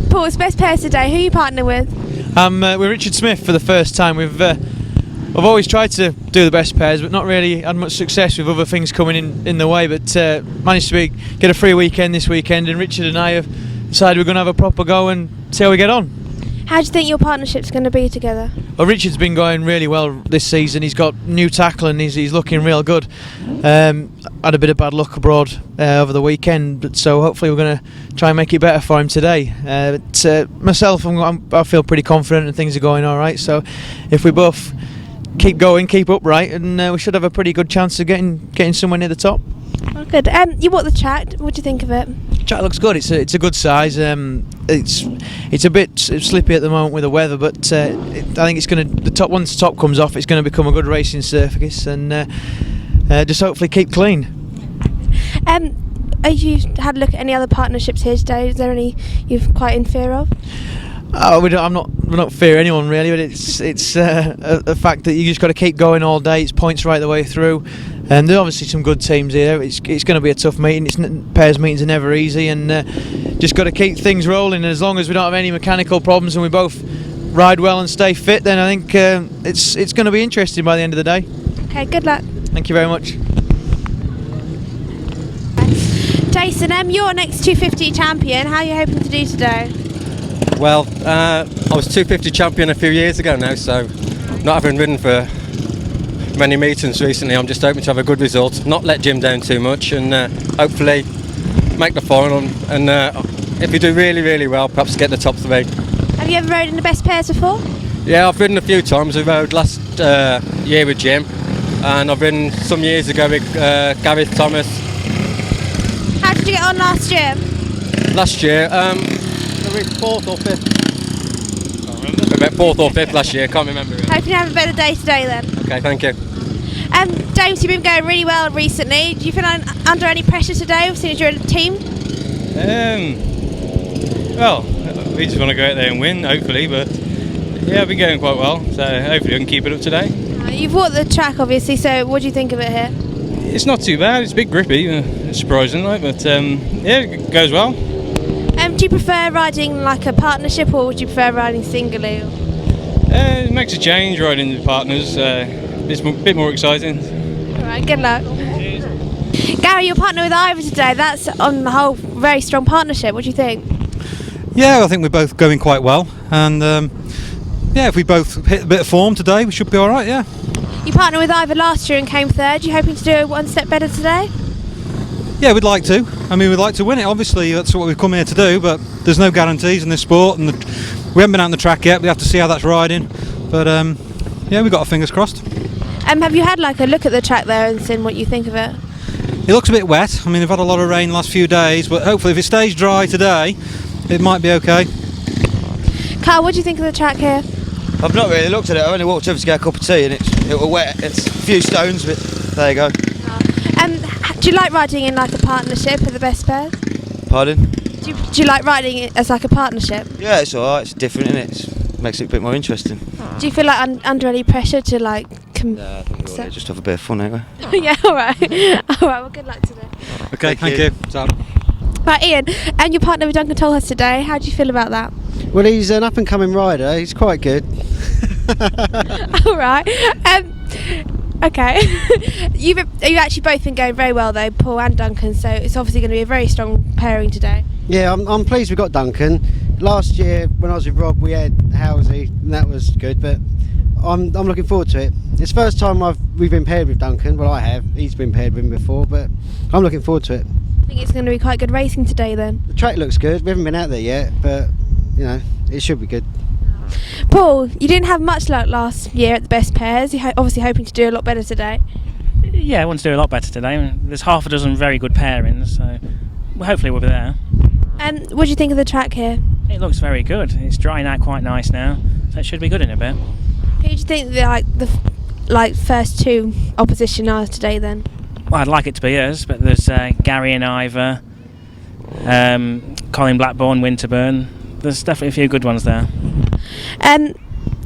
Paul's best pairs today. Who are you partnering with? I'm with Richard Smith for the first time. I've always tried to do the best pairs, but not really had much success with other things coming in the way. But managed to get a free weekend this weekend, and Richard and I have decided we're going to have a proper go and see how we get on. How do you think your partnership's going to be together? Well, Richard's been going really well this season. He's got new tackle and he's looking real good. Had a bit of bad luck abroad over the weekend, but so hopefully we're going to try and make it better for him today. Myself, I feel pretty confident and things are going all right. So if we both keep going, keep upright, and we should have a pretty good chance of getting somewhere near the top. Oh, good. You bought the chat. What do you think of it? Chat looks good. It's a good size. It's a bit slippy at the moment with the weather, but I think it's going to once the top comes off, it's going to become a good racing surface, and just hopefully keep clean. Have you had a look at any other partnerships here today? Is there any you're quite in fear of? Oh, we're not fear anyone really, but it's a fact that you just got to keep going all day. It's points right the way through, and there's obviously some good teams here. It's going to be a tough meeting. Pairs meetings are never easy, and just got to keep things rolling. And as long as we don't have any mechanical problems and we both ride well and stay fit, then I think it's going to be interesting by the end of the day. Okay, good luck. Thank you very much. Jason, you're next 250 champion. How are you hoping to do today? Well, I was 250 champion a few years ago now, so not having ridden for many meetings recently. I'm just hoping to have a good result, not let Jim down too much, and hopefully make the final. And if we do really, really well, perhaps get the top 3. Have you ever rode in the best pairs before? Yeah, I've ridden a few times. I rode last year with Jim, and I've ridden some years ago with Gareth Thomas. How did you get on last year? Last year, I read 4th or 5th. About 4th or 5th last year, can't remember it. Hoping you have a better day today then. Okay, thank you. James, you've been going really well recently. Do you feel under any pressure today, seeing as you're in a team? Well, we just want to go out there and win, hopefully, but yeah, I've been going quite well, so hopefully I can keep it up today. You've walked the track, obviously, so what do you think of it here? It's not too bad, it's a bit grippy, surprisingly, but yeah, it goes well. Do you prefer riding like a partnership, or would you prefer riding singly? It makes a change riding with partners, it's a bit more exciting. Alright, good luck. Cheers. Gary, you're partner with Ivor today. That's on the whole very strong partnership. What do you think? Yeah, I think we're both going quite well, and yeah, if we both hit a bit of form today, we should be all right. Yeah. You partnered with Ivor last year and came third. You hoping to do one step better today? Yeah, we'd like to. I mean, we'd like to win it. Obviously, that's what we've come here to do. But there's no guarantees in this sport, and we haven't been out on the track yet. We have to see how that's riding. But yeah, we've got our fingers crossed. Have you had like a look at the track there and seen what you think of it? It looks a bit wet. I mean, we've had a lot of rain the last few days, but hopefully, if it stays dry today, it might be okay. Carl, what do you think of the track here? I've not really looked at it. I only walked over to get a cup of tea, and it was wet. It's a few stones, but there you go. Do you like riding in like a partnership with the best pairs? Pardon? Do you like riding it as like a partnership? Yeah, it's alright. It's different, isn't it? It makes it a bit more interesting. Do you feel like under any pressure to like? Yeah, I think we'll just have a bit of fun, ain't we? Yeah, all right. All right. Well, good luck today. Okay, thank you. Right, Ian, and your partner with Duncan Tolhurst today. How do you feel about that? Well, he's an up-and-coming rider. He's quite good. All right. Okay. You've actually both been going very well though, Paul and Duncan. So it's obviously going to be a very strong pairing today. Yeah, I'm pleased we got Duncan. Last year when I was with Rob, we had Halsey, and that was good. But I'm looking forward to it. It's the first time we've been paired with Duncan. Well, I have. He's been paired with him before, but I'm looking forward to it. I think it's going to be quite good racing today then. The track looks good. We haven't been out there yet, but you know, it should be good. Paul, you didn't have much luck last year at the best pairs. You're obviously hoping to do a lot better today. Yeah, I want to do a lot better today. There's half a dozen very good pairings, so hopefully we'll be there. What do you think of the track here? It looks very good. It's drying out quite nice now, so it should be good in a bit. Who do you think the first two opposition are today then? Well, I'd like it to be us, but there's Gary and Ivor, Colin Blackburn, Winterburn. There's definitely a few good ones there.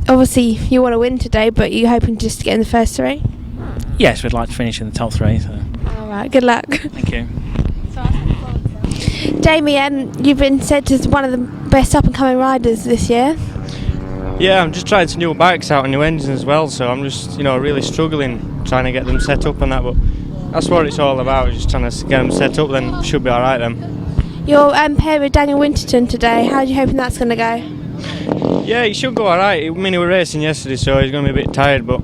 Obviously you want to win today, but you're hoping just to get in the first 3? Yes, we'd like to finish in the top 3. So. Alright, good luck. Thank you. Jamie, you've been said as one of the best up-and-coming riders this year. Yeah, I'm just trying some new bikes out and new engines as well, so I'm just, really struggling trying to get them set up and that, but that's what it's all about, just trying to get them set up, then it should be alright then. You're paired with Daniel Winterton today. How are you hoping that's going to go? Yeah, he should go alright. I mean, he was racing yesterday, so he's going to be a bit tired, but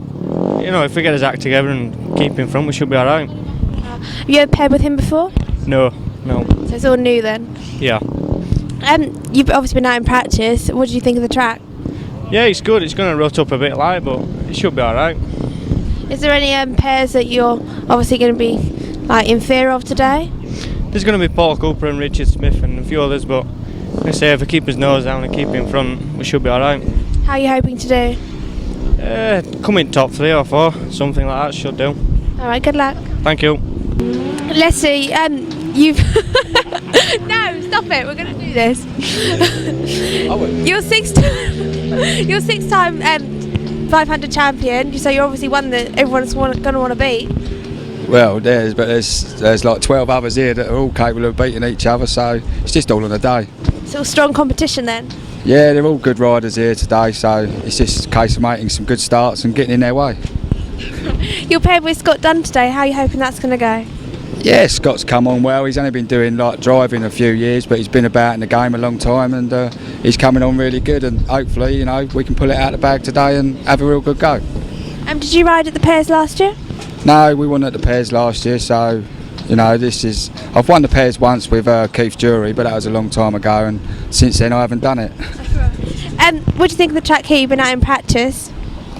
if we get his act together and keep in front, we should be alright. Have you ever paired with him before? No. So it's all new then? Yeah. You've obviously been out in practice. What do you think of the track? Yeah, it's good. It's going to rut up a bit light, but it should be alright. Is there any pairs that you're obviously going to be in fear of today? There's going to be Paul Cooper and Richard Smith and a few others, but I say if we keep his nose down and keep in front, we should be alright. How are you hoping to do? Come in top 3 or 4, something like that should do. Alright, good luck. Thank you. Let's see, you've... No, stop it, we're going to do this. You're six-time 500 champion, so you're obviously one that everyone's going to want to beat. Well, there's like 12 others here that are all capable of beating each other, so it's just all on the day. So strong competition then? Yeah, they're all good riders here today, so it's just a case of making some good starts and getting in their way. You're paired with Scott Dunn today. How are you hoping that's going to go? Yeah, Scott's come on well. He's only been doing driving a few years, but he's been about in the game a long time, and he's coming on really good. And hopefully, we can pull it out of the bag today and have a real good go. Did you ride at the Pairs last year? No, we won at the Pairs last year, so you know I've won the Pairs once with Keith Jury, but that was a long time ago, and since then I haven't done it. What do you think of the track here? You've been out in practice.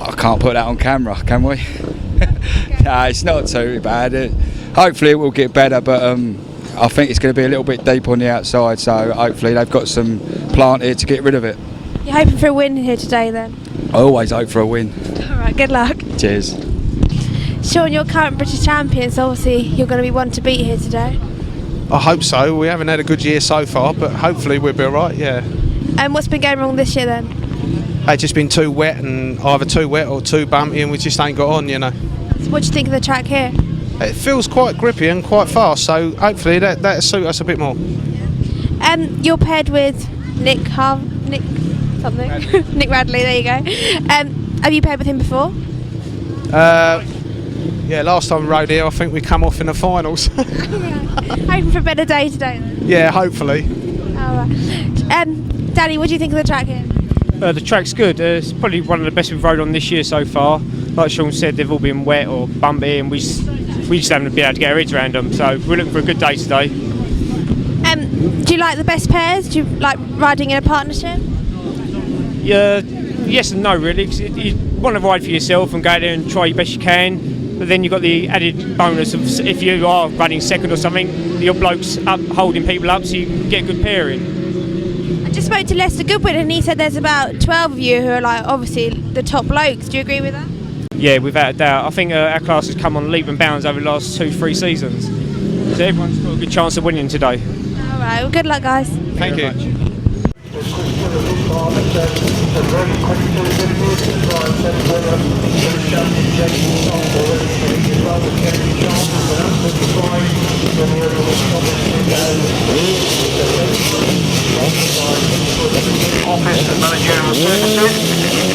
I can't put that on camera, can we? No, it's not too bad. Hopefully it will get better, but I think it's going to be a little bit deep on the outside, so hopefully they've got some plant here to get rid of it. You're hoping for a win here today then? I always hope for a win. Alright, good luck. Cheers. Sean, you're current British champion, so obviously you're going to be one to beat here today. I hope so. We haven't had a good year so far, but hopefully we'll be alright, yeah. And what's been going wrong this year then? It's just been too wet, and either too wet or too bumpy, and we just ain't got on, you know. So what do you think of the track here? It feels quite grippy and quite fast, so hopefully that'll suit us a bit more. You're paired with Nick something. Nick Radley, there you go. Have you paired with him before? Yeah, last time we rode here, I think we come off in the finals. Hoping for a better day today then? Yeah, hopefully. Alright. Danny, what do you think of the track here? The track's good. It's probably one of the best we've rode on this year so far. Like Sean said, they've all been wet or bumpy, and we just haven't been able to get our heads around them. So we're looking for a good day today. Do you like the best pairs? Do you like riding in a partnership? Yes and no, really. 'Cause you want to ride for yourself and go out there and try your best you can. But then you've got the added bonus of if you are running second or something, your bloke's up holding people up, so you can get a good pairing. I just spoke to Lester Goodwin and he said there's about 12 of you who are like obviously the top blokes. Do you agree with that? Yeah, without a doubt. I think our class has come on leap and bounds over the last 2-3 seasons. So everyone's got a good chance of winning today. Alright, well good luck guys. Thank you. Office and managerial services.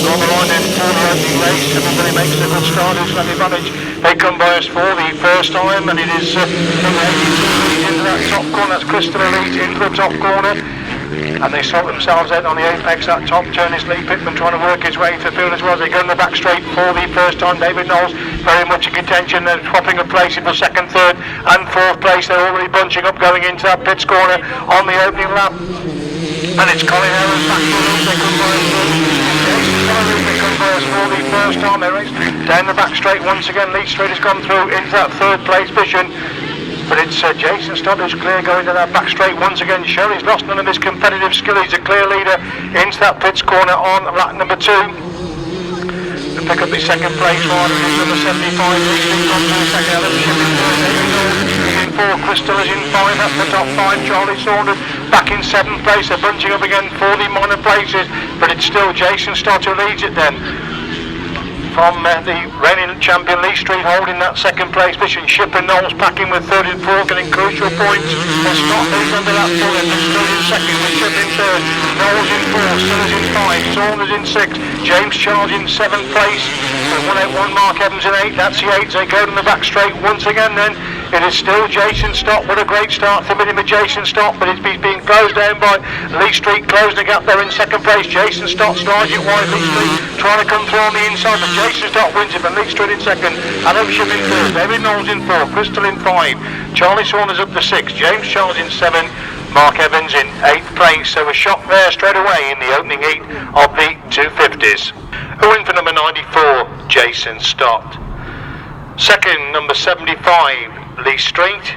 On the line then for the opening race. Everybody makes a good start. It's an advantage. They come by us for the first time, and it is into that top corner. That's Crystal Elite into the top corner. And they sort themselves out on the apex, that top turn is Lee Pitman trying to work his way to the field as well as they go in the back straight for the first time. David Knowles very much in contention, they're swapping a place in for second, third and fourth place. They're already bunching up going into that pits corner on the opening lap. And it's Colin Harris back to us, they come by us for the first time. They race down the back straight once again. Lee Street has gone through into that third place position. But it's Jason Stott who's clear going to that back straight once again. Shirley's lost none of his competitive skill. He's a clear leader into that pits corner on lap number 2. To pick up the second place rider is number 75. Leasing on to the second. Shipp in 4. Crystal is in 5. That's the top 5. Saunders back in 7th place. They're bunching up again for the minor places. But it's still Jason Stott who leads it then. From the reigning champion Lee Street holding that second place position. Shipp and Knowles packing with 3rd and 4th, getting crucial points. Stott is under that full end, still in 2nd with Shipp in 3rd. Knowles in 4th, Simmons in 5, Saunders in 6th, James Charles in 7th place. So 181 Mark Evans in 8th, that's the 8th. They go to the back straight once again then. It is still Jason Stott. What a great start for minimum Jason Stott, but it's being closed down by Lee Street, closing the gap there in 2nd place. Jason Stott slides it wide. Lee Street trying to come through on the inside, but Jason Stott wins it, but Lee Street in 2nd. Adam Shipp in 3rd, David Knowles in 4th, Crystal in 5, Charlie Saunders up to 6th, James Charles in 7th, Mark Evans in 8th place. So a shot there straight away in the opening heat of the 250s. A win for number 94, Jason Stott. Second, number 75, Lee Street,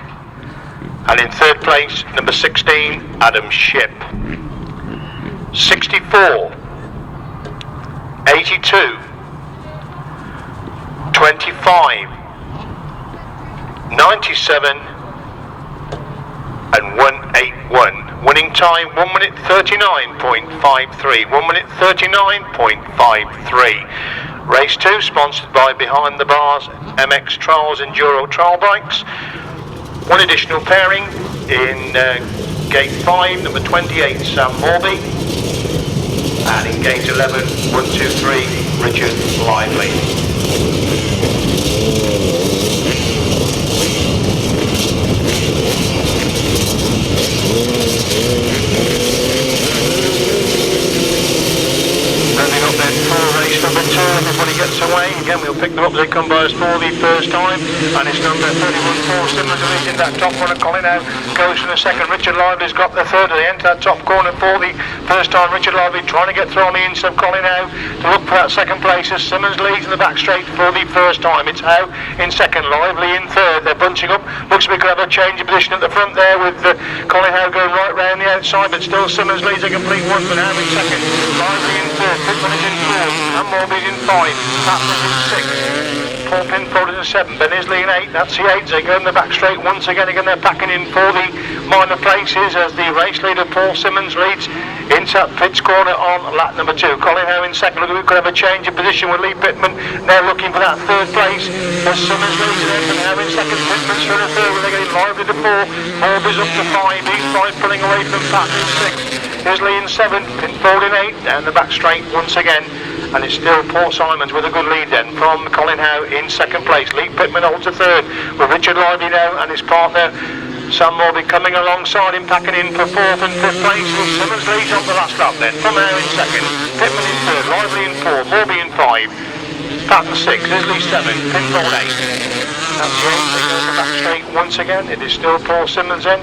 and in 3rd place, number 16, Adam Shipp. 64, 82, 25, 97, and 181. Winning time 1 minute 39.53. 1 minute 39.53. Race 2 sponsored by Behind the Bars, MX Trials Enduro Trial Bikes. One additional pairing in gate 5, number 28, Sam Morfey. And in gate 11, 1, 2, 3, Richard Lively. Moving up then for race number 2, everybody gets away. Again, we'll pick tyres for the first time, and it's number 31 for Simmons leading that top corner. Colin Howe goes from the second. Richard Lively's got the third. They enter that top corner for the first time. Richard Lively trying to get through on the inside of Colin Howe to look for that second place as Simmons leads in the back straight for the first time. It's Howe in second, Lively in third. They're bunching up. Looks like we could have a change of position at the front there with Colin Howe going right round the outside, but still Simmons leads a complete one, but Howe in second. Lively in third. Pitman is in fourth. And Morfey's in five. Parton is in sixth. Paul Pinfold is in 7, Ben Isley in 8, that's the 8s, they go in the back straight once again, they're packing in for the minor places as the race leader Paul Simmons leads into Pitts corner on lap number 2. Colin Howe in second, look, we could have a change of position with Lee Pitman now looking for that third place as Simmons leads it in, Howe in second, Pitman's for the third, they're getting lively to 4, Morfey's up to 5, these 5 pulling away from Parton in 6th, Isley in 7th, Pinfold in 8, down the back straight once again. And it's still Paul Simons with a good lead then from Colin Howe in second place. Lee Pitman holds a third with Richard Lively now and his partner Sam Morfey coming alongside him, packing in for 4th and 5th place. Well, Simmons leads on the last lap then. From Howe in second, Pitman in third, Lively in 4, Morfey in 5, Parton 6, Isley 7, Pinfold 8. That's the 8, they go to the back straight once again. It is still Paul Simmons then.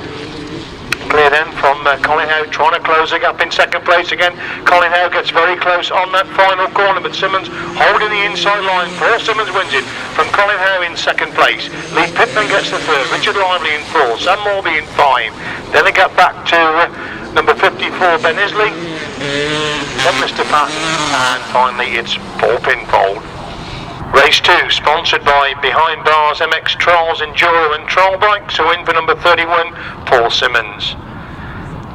Clear then from Colin Howe trying to close the gap in second place again. Colin Howe gets very close on that final corner, but Simmons holding the inside line. Paul Simmons wins it from Colin Howe in second place. Lee Pitman gets the third, Richard Lively in 4, Sam Morfey in 5. Then they get back to number 54 Ben Isley, then Mr. Patton, and finally it's Paul Pinfold. Race 2, sponsored by Behind Bars MX Trolls Enduro and Troll Bikes, so in for number 31, Paul Simmons.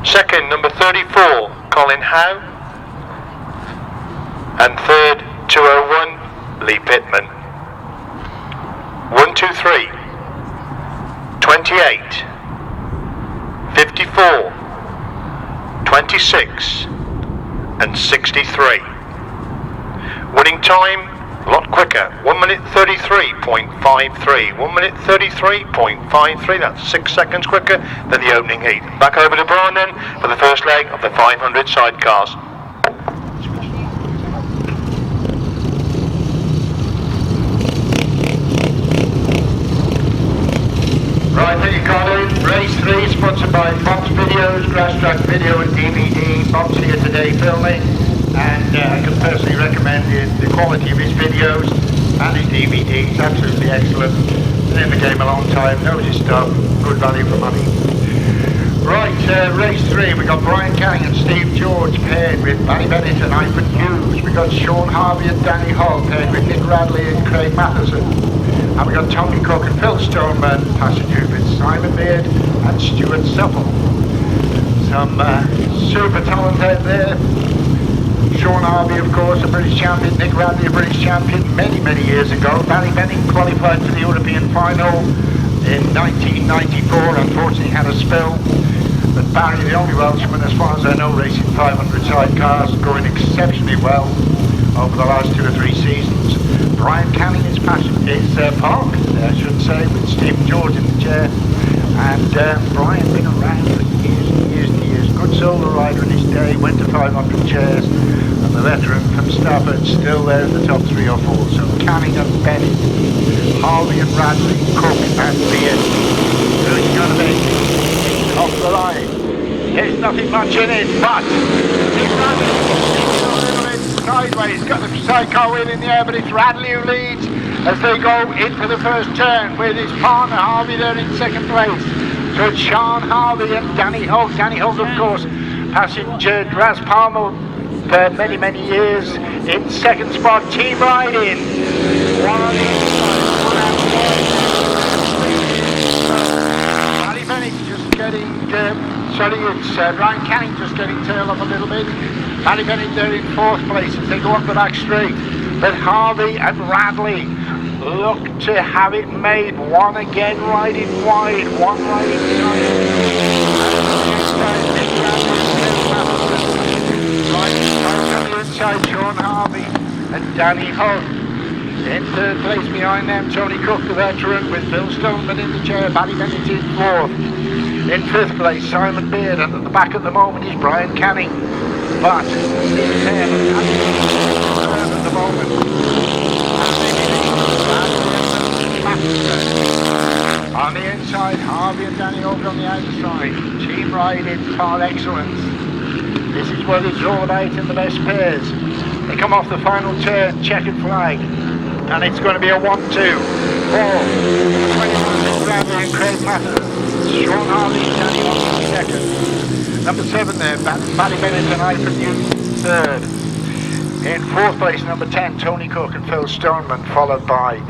Second, number 34, Colin Howe. And third, 201, Lee Pitman. 1, 2, 3, 28, 54, 26, and 63. Winning time, a lot quicker, 1 minute 33.53, 1 minute 33.53, that's 6 seconds quicker than the opening heat. Back over to Brian then for the first leg of the 500 sidecars. Right, there you go, race 3 sponsored by Bob's Videos, Grasstrack Video and DVD. Bob's here today filming. And I can personally recommend the quality of his videos and his DVDs, absolutely excellent. Been in the game a long time, knows his stuff, good value for money. Right, race 3, we got Brian Canning and Steve George paired with Barry Bennett and Ivan Hughes. We got Sean Harvey and Danny Hall paired with Nick Radley and Craig Matheson. And we got Tommy Cook and Phil Stoneman, passenger with Simon Beard and Stuart Supple. Some super talent out there. Sean Harvey, of course, a British champion. Nick Radley, a British champion many, many years ago. Barry Bennett qualified for the European final in 1994. Unfortunately, had a spill. But Barry, the only Welshman, as far as I know, racing 500 sidecars, going exceptionally well over the last 2 or 3 seasons. Brian Canning is parked, I should say, with Stephen George in the chair. And Brian been around for years and years and years. Good solo rider in his day, went to 500 chairs. And the veteran from Stafford still there in the top 3 or 4. So Canning and Bennett, Harvey and Radley, Cook and Beard. Who's going to be off the line? There's nothing much in it, but he's running a little bit sideways. Got the sidecar wheel in the air, but it's Radley who leads as they go into the first turn with his partner Harvey there in second place. So it's Sean Harvey and Danny Holt. Danny Holt, of course, passenger Draz Palmer for many, many years in second spot. Team riding. One on the inside, one out there. Barry Bennett just getting, it's Brian Canning just getting tailed up a little bit. Barry Bennett there in 4th place as they go up the back straight. But Harvey and Radley look to have it made. One again riding wide, one riding behind. Right on the inside, Sean Harvey and Danny Hull. In 3rd place behind them, Tony Cook, the veteran, with Phil Stoneman in the chair. Barry Bennett in 4th. In 5th place, Simon Beard, and at the back at the moment is Brian Canning. But at the moment. On the inside, Harvey and Danny Hogg on the outside. Team riding par excellence. This is what it's all about in the best pairs. They come off the final turn, checkered flag. And it's going to be a 1-2. 4. 21 Radley and Craig Matheson. Sean Harvey and Danny Hogg in second. Number 7 there, Paddy Bennett and Ivan Hughes third. In 4th place, number 10, Tony Cook and Phil Stoneman, followed by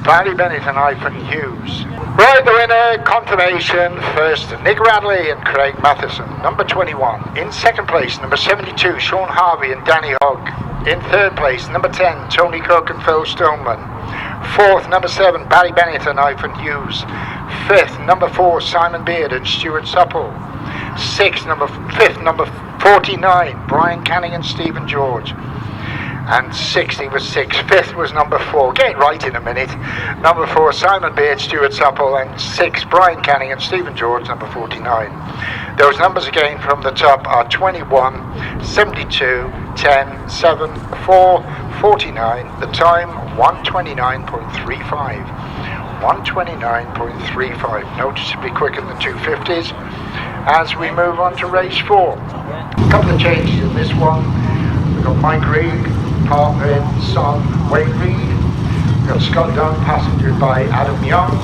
Paddy Bennett and Ivan Hughes. Right, the winner, confirmation. First, Nick Radley and Craig Matheson. Number 21. In 2nd place, number 72, Sean Harvey and Danny Hogg. In 3rd place, number 10, Tony Cook and Phil Stoneman. 4th, number 7, Paddy Bennett and Ivan Hughes. 5th, number 4, Simon Beard and Stuart Supple. 5th, number 49, Brian Canning and Stephen George. And 6th, he was 6th. 5th was number 4, get it right in a minute. Number 4, Simon Beard, Stuart Supple, and 6th, Brian Canning and Stephen George, number 49. Those numbers again from the top are 21, 72, 10, 7, 4, 49. The time, 129.35. 129.35. Noticeably quicker than the 250s. As we move on to race 4. A couple of changes in this one. We've got Mike Reed, Parton, son, Wayne Reed. We've got Scott Dunn, passenger by Adam Young.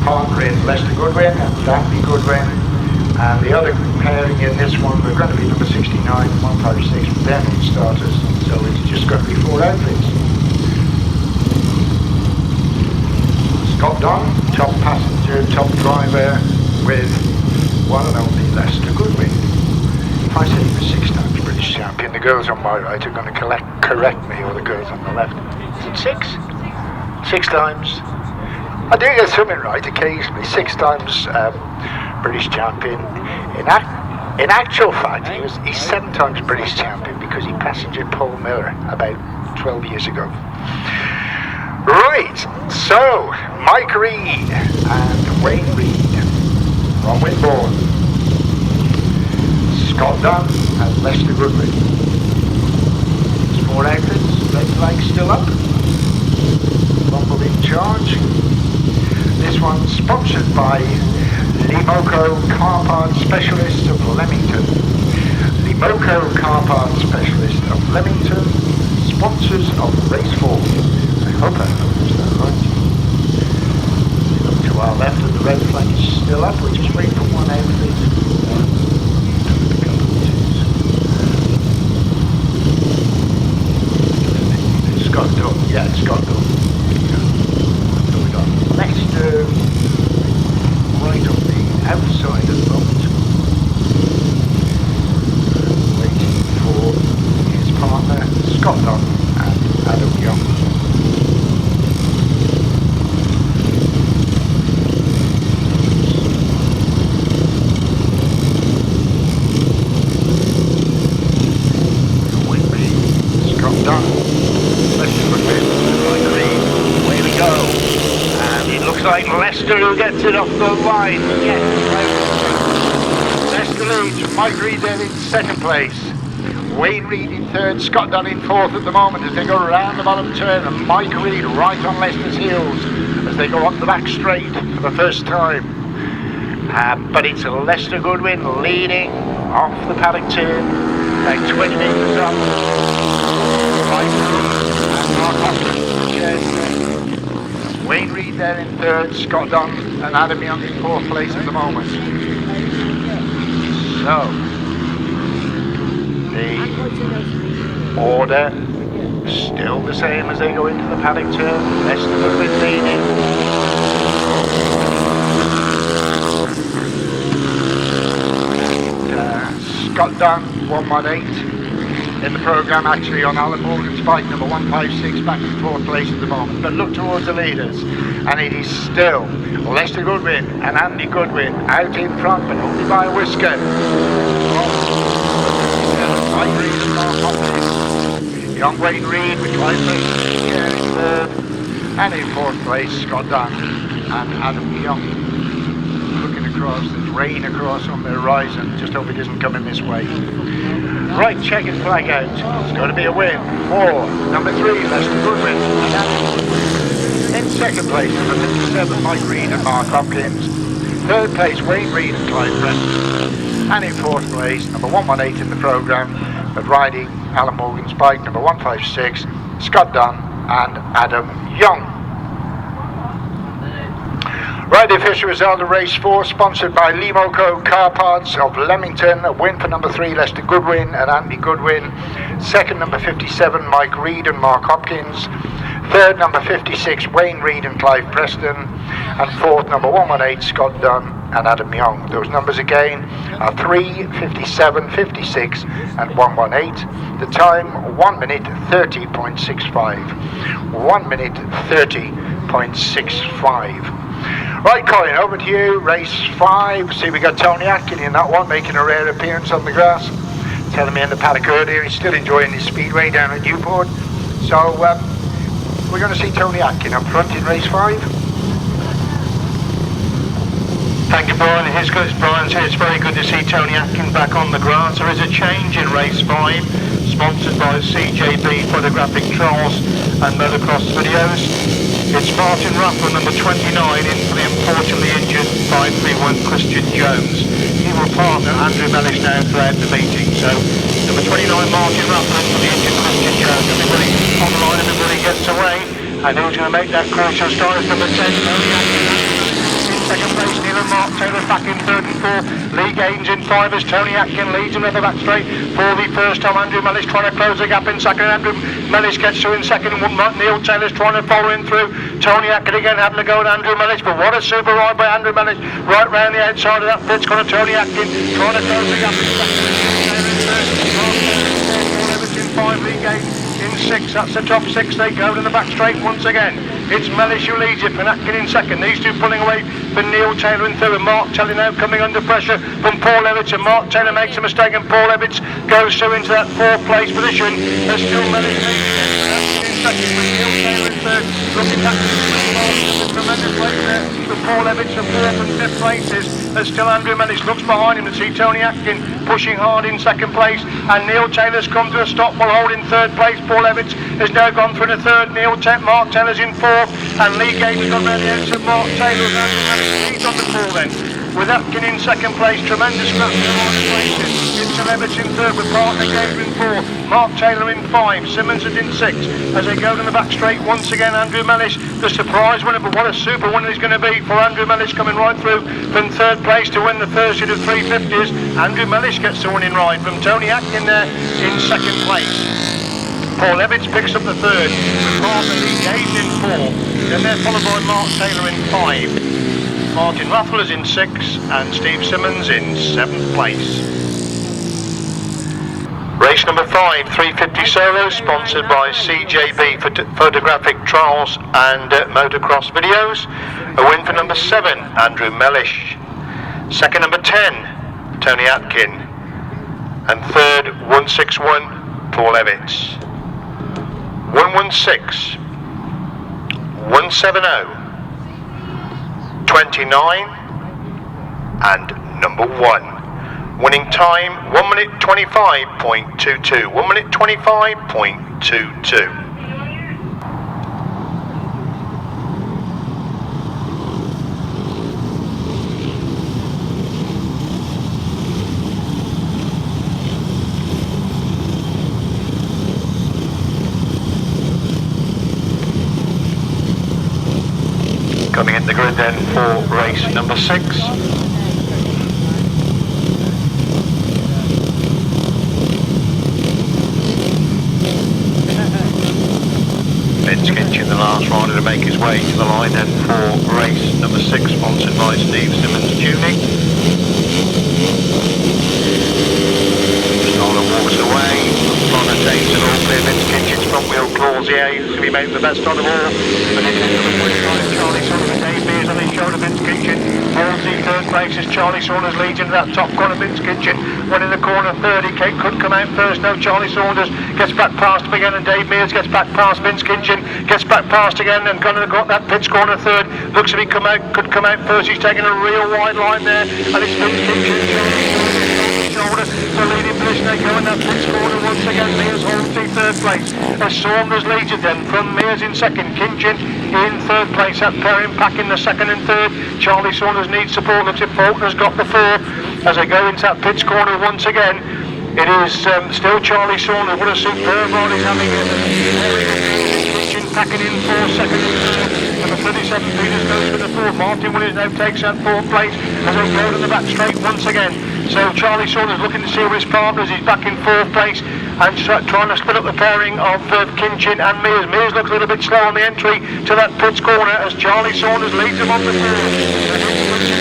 Parton, Lester Goodwin and Danby Goodwin. And the other pairing in this one, we're going to be number 69 and 156 with them on starters. So it's just going to be 4 outfits. Scott Dunn, top passenger, top driver with one and only Lester Goodwin. If I say he was 6 times British champion, the girls on my right are going to correct me, or the girls on the left. Is it 6? 6 times. I do get something right occasionally. 6 times British champion. In actual fact, he's 7 times British champion because he passengered Paul Miller about 12 years ago. Right, so Mike Reed and Wayne Reed from Winbourne. Scott Dunn and Lester Goodwin. There's 4 outfits, red flag still up. Rumble in charge. This one's sponsored by Limoco Car Parts Specialist of Leamington. Limoco Car Parts Specialist of Leamington, sponsors of race 4. I hope I pronounced that right. Look to our left and the red flag is still up. We're just waiting for 1 outfit. Scott Dunn. Yeah, it's Scott Dunn. So we got Lester right on the outside at the moment, waiting for his partner Scott Dunn and Adam Young. Scott Dunn, Lester Goodwin, Mike Reed, away we go. And it looks like Lester who gets it off the line. Yes, Lester leads, Mike Reed then in 2nd place. Wayne Reed in 3rd, Scott Dunn in 4th at the moment as they go around the bottom turn, and Mike Reed right on Lester's heels as they go up the back straight for the first time. But it's Lester Goodwin leading off the paddock turn, about 20 metres up. Wayne Reed there in 3rd, Scott Dunn and Adam Young in 4th place at the moment. So, the order still the same as they go into the paddock turn. Lester Goodwin leading. Scott Dunn, 118. In the programme actually on Alan Morgan's bike, number 156, back in 4th place at the moment. But look towards the leaders, and it is still Lester Goodwin and Andy Goodwin out in front, but only by a whisker. Young Wayne Reed with 5 places in 3rd, and in 4th place Scott Dunn and Adam Young. Looking across, there's rain across on the horizon, just hope it doesn't come in this way. Right, checkered flag out. It's going to be a win for number 3, Lester Goodwin. In Second place, number 57, Mike Reed and Mark Hopkins. Third place, Wayne Reed and Clive Preston. And in fourth place, number 118 in the programme, but riding Alan Morgan's bike, number 156, Scott Dunn and Adam Young. Right, the official result of race 4, sponsored by Limoco Car Parts of Leamington. A win for number 3, Lester Goodwin and Andy Goodwin. Second, number 57, Mike Reed and Mark Hopkins. Third, number 56, Wayne Reed and Clive Preston. And fourth, number 118, Scott Dunn and Adam Young. Those numbers again are 3, 57, 56 and 118. The time, 1 minute 30.65. 1 minute 30.65. Right, Colin, over to you. Race 5. See, we got Tony Atkin in that one, making a rare appearance on the grass. Telling me in the paddock earlier he's still enjoying his speedway down at Newport. So we're going to see Tony Atkin up front in race 5. Thank you, Brian. It's Brian says it's very good to see Tony Atkin back on the grass. There is a change in race 5, sponsored by CJB Photographic Trials and Motocross Videos. It's Martin Ruffler, number 29, in for the unfortunately injured 531 Christian Jones. He will partner Andrew Mellish now throughout the meeting. So, number 29, Martin Ruffler, for the injured Christian Jones. Everybody on the line, everybody gets away. And who's going to make that crucial start is number 10, Tony Atkin. Second place, Neil and Mark Taylor back in third and fourth. Lee Gayden's in 5 as Tony Atkin leads another back straight for the first time. Andrew Mellish trying to close the gap in second. Andrew Mellish gets through in second. Neil Taylor's trying to follow him through. Tony Atkin again having to go to Andrew Mellish, but what a super ride by Andrew Mellish right round the outside of that pit's gone to Tony Atkin trying to close the gap in second. 5, Lee Gayden in 6. That's the top 6. They go to the back straight once again. It's Mellish who leads it, and Atkin in second. These two pulling away for Neil Taylor in third, and Mark Taylor now coming under pressure from Paul Evitts, and Mark Taylor makes a mistake, and Paul Evitts goes through into that 4th place position. There's still Mellish in second, with Neil Taylor in third. Looking back to the tremendous race there for Paul Evitts in 4th and 5th places. There's still Andrew Mellish looks behind him to see Tony Atkin pushing hard in second place, and Neil Taylor's come to a stop while holding third place. Paul Evitts has now gone through the third. Mark Taylor's in 4th, and Lee Gayden's gone round the outside. Mark Taylor's leads on the 4 then. With Atkin in second place, tremendous scratch in the right places. It's Evitts in third with Parton Gayden in 4, Mark Taylor in 5, Simmons is in 6. As they go to the back straight once again, Andrew Mellish, the surprise winner, but what a super winner he's going to be for Andrew Mellish, coming right through from third place to win the first hit of 350s. Andrew Mellish gets the winning ride from Tony Atkin there in second place. Paul Evitts picks up the third, with Parton Gayden in 4. Then they're followed by Mark Taylor in 5. Martin Ruffler's in 6 and Steve Simmons in 7th place. Race number 5, 350 solo, sponsored by CJB Photographic Trials and Motocross Videos. A win for number 7, Andrew Mellish. Second, number 10, Tony Atkin. And third, 161, Paul Evitts. 116, 170, 29 and number 1. Winning time 1 minute 25.22. 1 minute 25.22. Coming in the grid then for race number 6. Kinchin, the last rider to make his way to the line then for race number 6, sponsored by Steve Simmons Tuning. Stott walks away, Faulkner takes it all clear, Kinchin's front wheel claws, yeah, he's going to be made the best out of all. But it's into the point line, Charlie Saunders, Dave Mears on his shoulder, Kinchin holds the third place as Charlie Saunders leads into that top corner. Kinchin went in the corner third, he could come out first. No, Charlie Saunders gets back past him again, and Dave Mears gets back past Kinchin, gets back past again, and gonna got that pitch corner third. Looks to be could come out first. He's taking a real wide line there, and it's Kinchin. corner. The leading position they go in that pit's corner once again. Mears holds in third place. Saunders leads it then from Mears in second. Kinchin in third place. At Pairings packing the second and third. Charlie Saunders needs support. Looks like Faulkner's got the four as they go into that pit's corner once again. It is still Charlie Saunders. What a superb ride he's having. Kinchin packing in for second and third. Number 37, Peters goes for the fourth. Martin Williams now takes that fourth place as they go to the back straight once again. So Charlie Saunders looking to see where his partners. He's back in fourth place and trying to split up the pairing of Kinchin and Mears. Mears looks a little bit slow on the entry to that pit's corner as Charlie Saunders leads him on the third.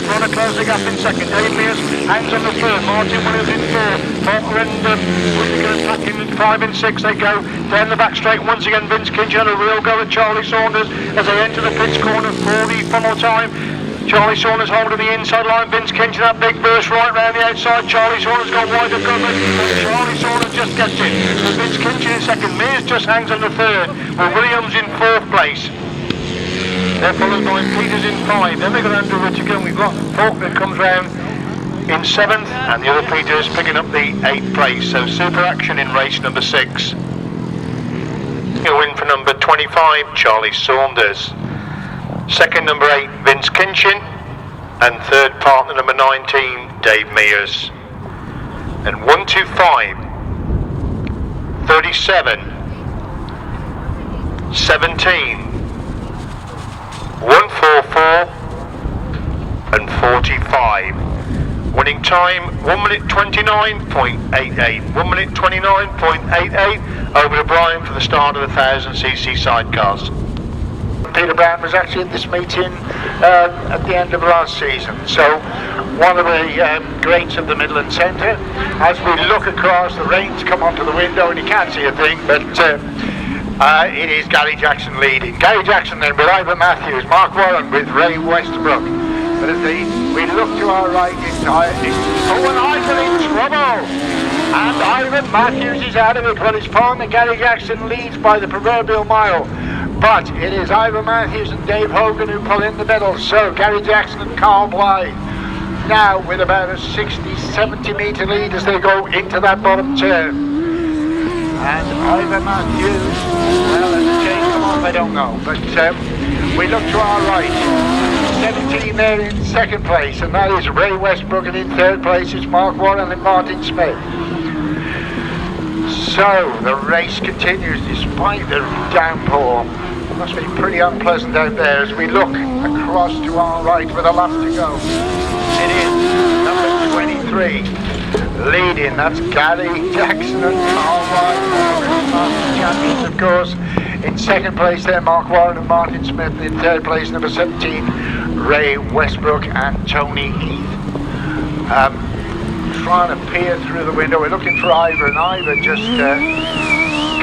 Trying to close the gap in second. Dave Mears hangs on the third. Martin Williams in third. Faulkner and Whitaker attacking in 5 and 6. They go down the back straight once again. Vince Kinchin had a real go at Charlie Saunders as they enter the pit's corner for the funnel time. Charlie Saunders holding the inside line. Vince Kinchin, that big burst right round the outside. Charlie Saunders got wide of cover. Charlie Saunders just gets it. Vince Kinchin in second. Mears just hangs on the third. With Williams in fourth place. They're followed by Peters in 5. Then they go down to Whitaker and we've got Faulkner comes round in 7th and the other Peters picking up the 8th place. So super action in race number 6. A win for number 25, Charlie Saunders. Second, number 8, Vince Kinchin. And third, partner number 19, Dave Mears. And 125, 37, 17, 144 and 45. Winning time 1 minute 29.88. 1 minute 29.88 over to Brian for the start of the 1000cc sidecars. Peter Brown was actually at this meeting at the end of last season, so one of the greats of the Midland Centre. As we look across, the rain's come onto the window and you can't see a thing, but it is Gary Jackson leading. Gary Jackson then with Ivan Matthews, Mark Warren with Ray Westbrook. But as we look to our right, it's and Ivan in trouble. And Ivan Matthews is out of it, but his partner Gary Jackson leads by the proverbial mile. But it is Ivan Matthews and Dave Hogan who pull in the middle. So Gary Jackson and Carl Blythe now with about a 60-70 metre lead as they go into that bottom turn. And Ivan Matthews, well, has the chain come off? I don't know. But we look to our right. 17 there in second place, and that is Ray Westbrook, and in third place is Mark Warren and Martin Smith. So the race continues despite the downpour. It must be pretty unpleasant out there as we look across to our right with a lap to go. It is number 23 leading. That's Gary Jackson and Carl Blythe, champions of course. In second place there, Mark Warren and Martin Smith. In third place, number 17, Ray Westbrook and Tony Heath. Trying to peer through the window. We're looking for Ivor, and Ivor just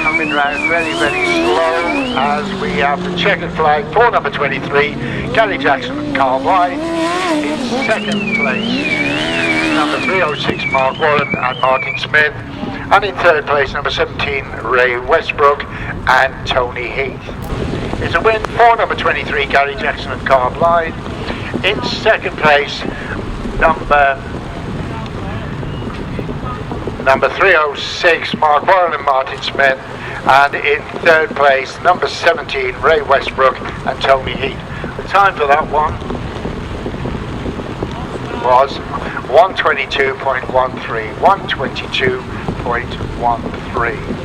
coming round very, very slow as we have the checkered flag for number 23, Gary Jackson and Carl Blythe. In second place, number 306, Mark Warren and Martin Smith. And in third place, number 17, Ray Westbrook and Tony Heath. It's a win for number 23, Gary Jackson and Carl Blythe. In second place, number 306, Mark Warren and Martin Smith. And in third place, number 17, Ray Westbrook and Tony Heath. The time for that one was 122.13. 122.13.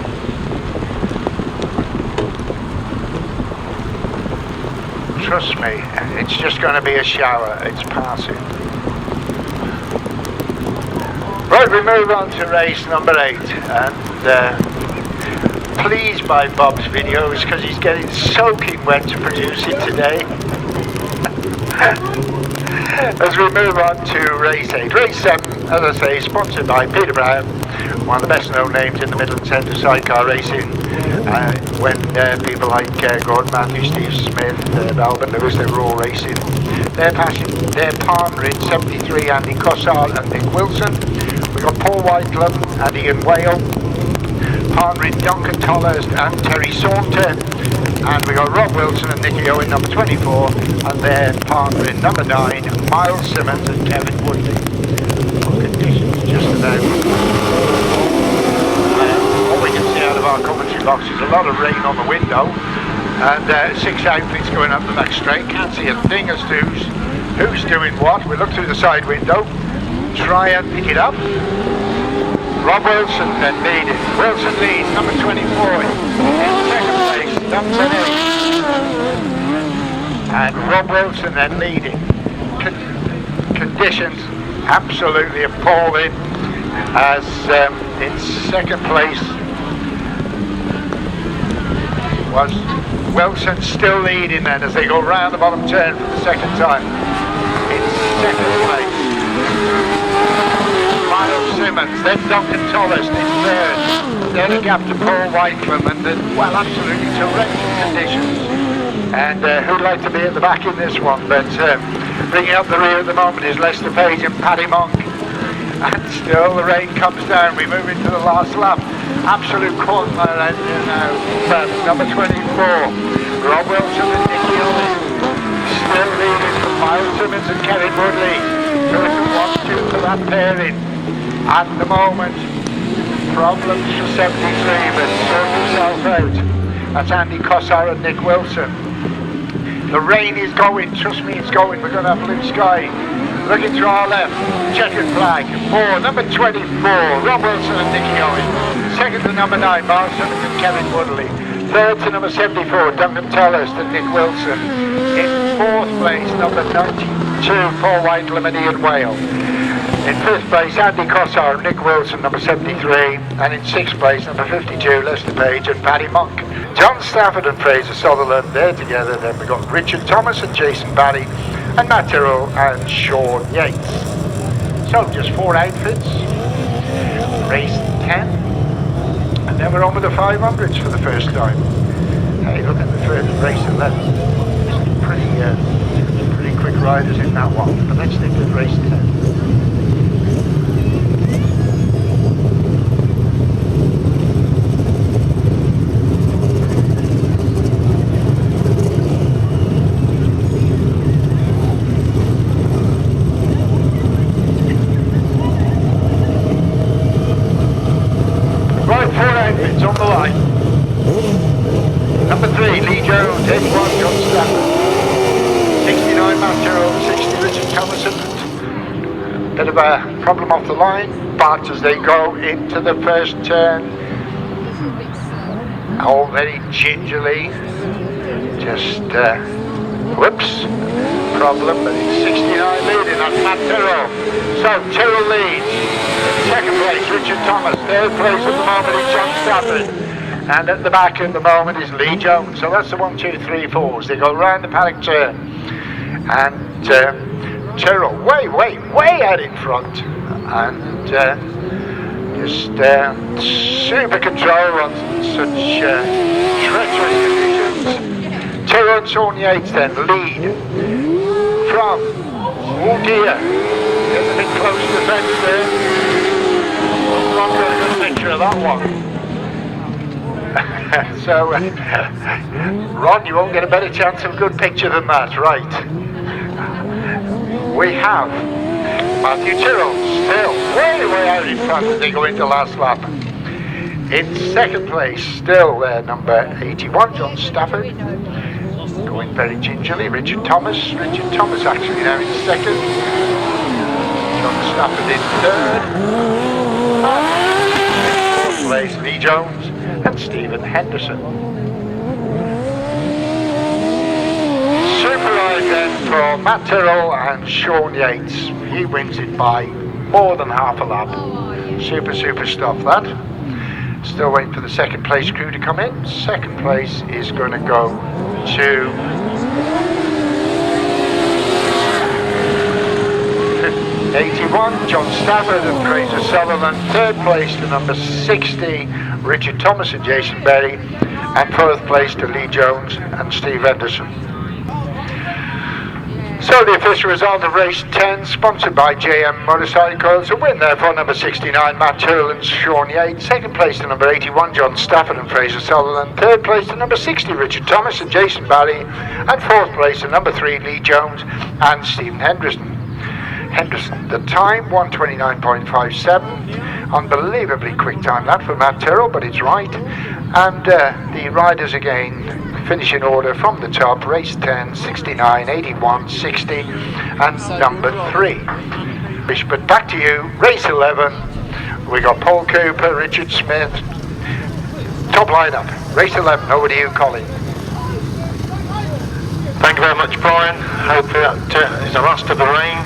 Trust me, it's just going to be a shower. It's passing. Right, we move on to race number 8, and pleased by Bob's videos because he's getting soaking wet to produce it today. As we move on to race 8. Race 7, as I say, sponsored by Peter Brown, one of the best known names in the Midland Centre sidecar racing. When people like Gordon Matthews, Steve Smith, Albert Lewis, they were all racing. Their partner in 73, Andy Cossard and Nick Wilson. We've got Paul Whitelam and Ian Whale. Partner in Duncan Tollhurst and Terry Saunter. And we got Rob Wilson and Nicky Owen, number 24, and their partner in number 9, Miles Simmons and Kevin Woodley. Conditions just about our commentary box. There's a lot of rain on the window, and 6 outfits going up the back straight. Can't see a thing as to who's doing what. We look through the side window, try and pick it up. Rob Wilson then leading. Wilson leads, number 24. In second place, number 8. And Rob Wilson then leading. Conditions absolutely appalling, as in second place was Wilson, still leading then as they go round the bottom turn for the second time. In second place, Miles Simmons, then Duncan Tollis in third, then a gap to Paul Whitaker, and then, well, absolutely terrific conditions. And who'd like to be at the back in this one, but bringing up the rear at the moment is Lester Page and Paddy Monk. And still the rain comes down. We move into the last lap. Absolute quagmire engine now. Number 24, Rob Wilson and Nicky Owens. Still leading from Miles Simmons and Kevin Woodley. Going 1-2 for that pairing. At the moment, problems for 73, but sort himself out. That's Andy Cossar and Nick Wilson. The rain is going, trust me, it's going. We're going to have blue sky. Looking to our left, checkered flag. 4, number 24, Rob Wilson and Nicky Owens. Second to number 9, Miles Simmons and Kevin Woodley. Third to number 74, Duncan Tollis and Nick Wilson. In fourth place, number 92, Paul Whitelam and Ian Whale. In fifth place, Andy Cossar and Nick Wilson, number 73. And in sixth place, number 52, Lester Page and Paddy Monk. John Stafford and Fraser Sutherland, they're together. Then we've got Richard Thomas and Jason Barry, and Matt Tyrrell and Sean Yates. So just 4 outfits, race 10, and then we're on with the 500s for the first time. Hey, look at the first race 11. Pretty quick riders in that one, but let's stick with race 10. On the line. Number 3, Lee Jones, 81, John Stafford. 69, Matt Tyrrell, 60, Richard Thomason. Bit of a problem off the line, but as they go into the first turn, all very gingerly, just whoops, problem, but it's 69 leading, that's Matt Tyrrell. So Tyrrell leads. Second place, Richard Thomas. Third place at the moment is John Stafford. And at the back at the moment is Lee Jones. So that's the 1, 2, 3, 4s. They go round the paddock turn. And Tyrrell way out in front. And just super control on such treacherous conditions. Tyrrell and Sean Yates then lead from, oh dear, getting a bit close to the fence there. Not very good picture of that one. So, Ron, you won't get a better chance of a good picture than that, right? We have Matthew Tyrrell still way out in front as they go into last lap. In second place, still number 81, John Stafford. Going very gingerly, Richard Thomas actually now in second. John Stafford in third. Fourth place, Lee Jones and Stephen Henderson. Super ride then for Matt Tyrrell and Sean Yates. He wins it by more than half a lap. Super stuff that. Still waiting for the second place crew to come in. Second place is going to go to 81, John Stafford and Fraser Sutherland. Third place to number 60, Richard Thomas and Jason Berry. And fourth place to Lee Jones and Steve Henderson. So the official result of race 10, sponsored by JM Motorcycles. A win there for number 69, Matt Tyrrell and Sean Yates. Second place to number 81, John Stafford and Fraser Sutherland. Third place to number 60, Richard Thomas and Jason Barry. And fourth place to number 3, Lee Jones and Stephen Henderson. The time, 1:29.57. Unbelievably quick time that for Matt Tyrrell, but it's right. And the riders again finish in order from the top. Race 10, 69, 81, 60 and number 3. But back to you, race 11. We got Paul Cooper, Richard Smith. Top lineup. Race 11, over to you, Colin. Thank you very much, Brian. Hopefully that is the last of the rain.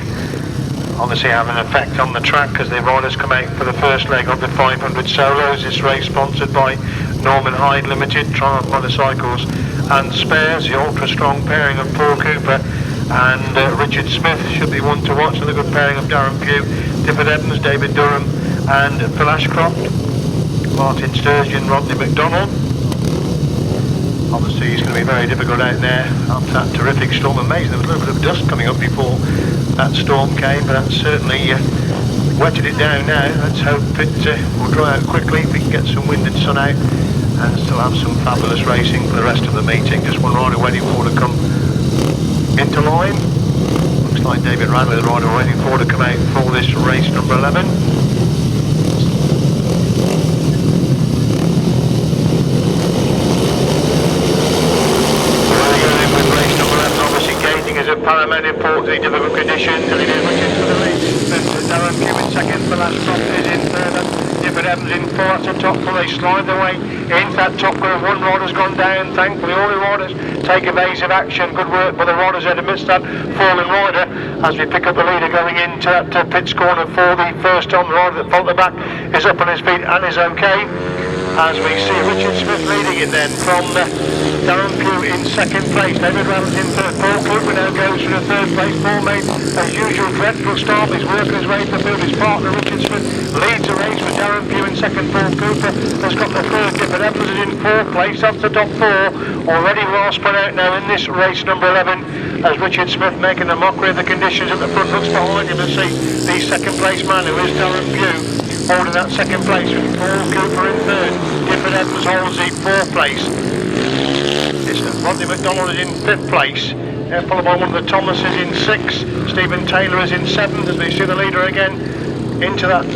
Obviously having an effect on the track as the riders come out for the first leg of the 500 solos. This race sponsored by Norman Hyde Limited, Triumph Motorcycles and Spares. The ultra strong pairing of Paul Cooper and Richard Smith should be one to watch, and the good pairing of Darren Pugh, Tifford Evans, David Durham and Phil Ashcroft. Martin Sturgeon, Rodney McDonald. Obviously it's going to be very difficult out there after that terrific storm. Amazing, there was a little bit of dust coming up before that storm came, but that certainly wetted it down now. Let's hope it will dry out quickly, if we can get some wind and sun out and still have some fabulous racing for the rest of the meeting. Just one rider waiting for to come into line. Looks like David Radley, the rider waiting for to come out for this race number 11. Is a paramount importantly difficult condition. Richards for the lead. Darren Pugh in second. For Ashcroft is in third. Tifford Evans in fourth. That's the top four. They slide their way into that top group. One rider's gone down. Thankfully, all the riders take evasive action. Good work by the riders there to miss that fallen rider. As we pick up the leader going into that pits corner for the first time. The rider that Faulkner back is up on his feet and is okay. As we see Richard Smith leading it then from Darren Pugh in second place. David Radley in third. Paul Cooper now goes for the third place. Paul made, as usual, dreadful start. He's working his way to the field. His partner Richard Smith leads the race with Darren Pugh in second. Paul Cooper has got the third. Tifford Evans is in fourth place. That's the top four. Already well spread out now in this race number 11. As Richard Smith making a mockery of the conditions at the front. Looks behind him to see the second place man who is Darren Pugh holding that second place with Paul Cooper in third. Tifford Evans holds the fourth place. Rodney McDonald is in fifth place, followed by one of the Thomases in sixth. Stephen Taylor is in seventh as we see the leader again into that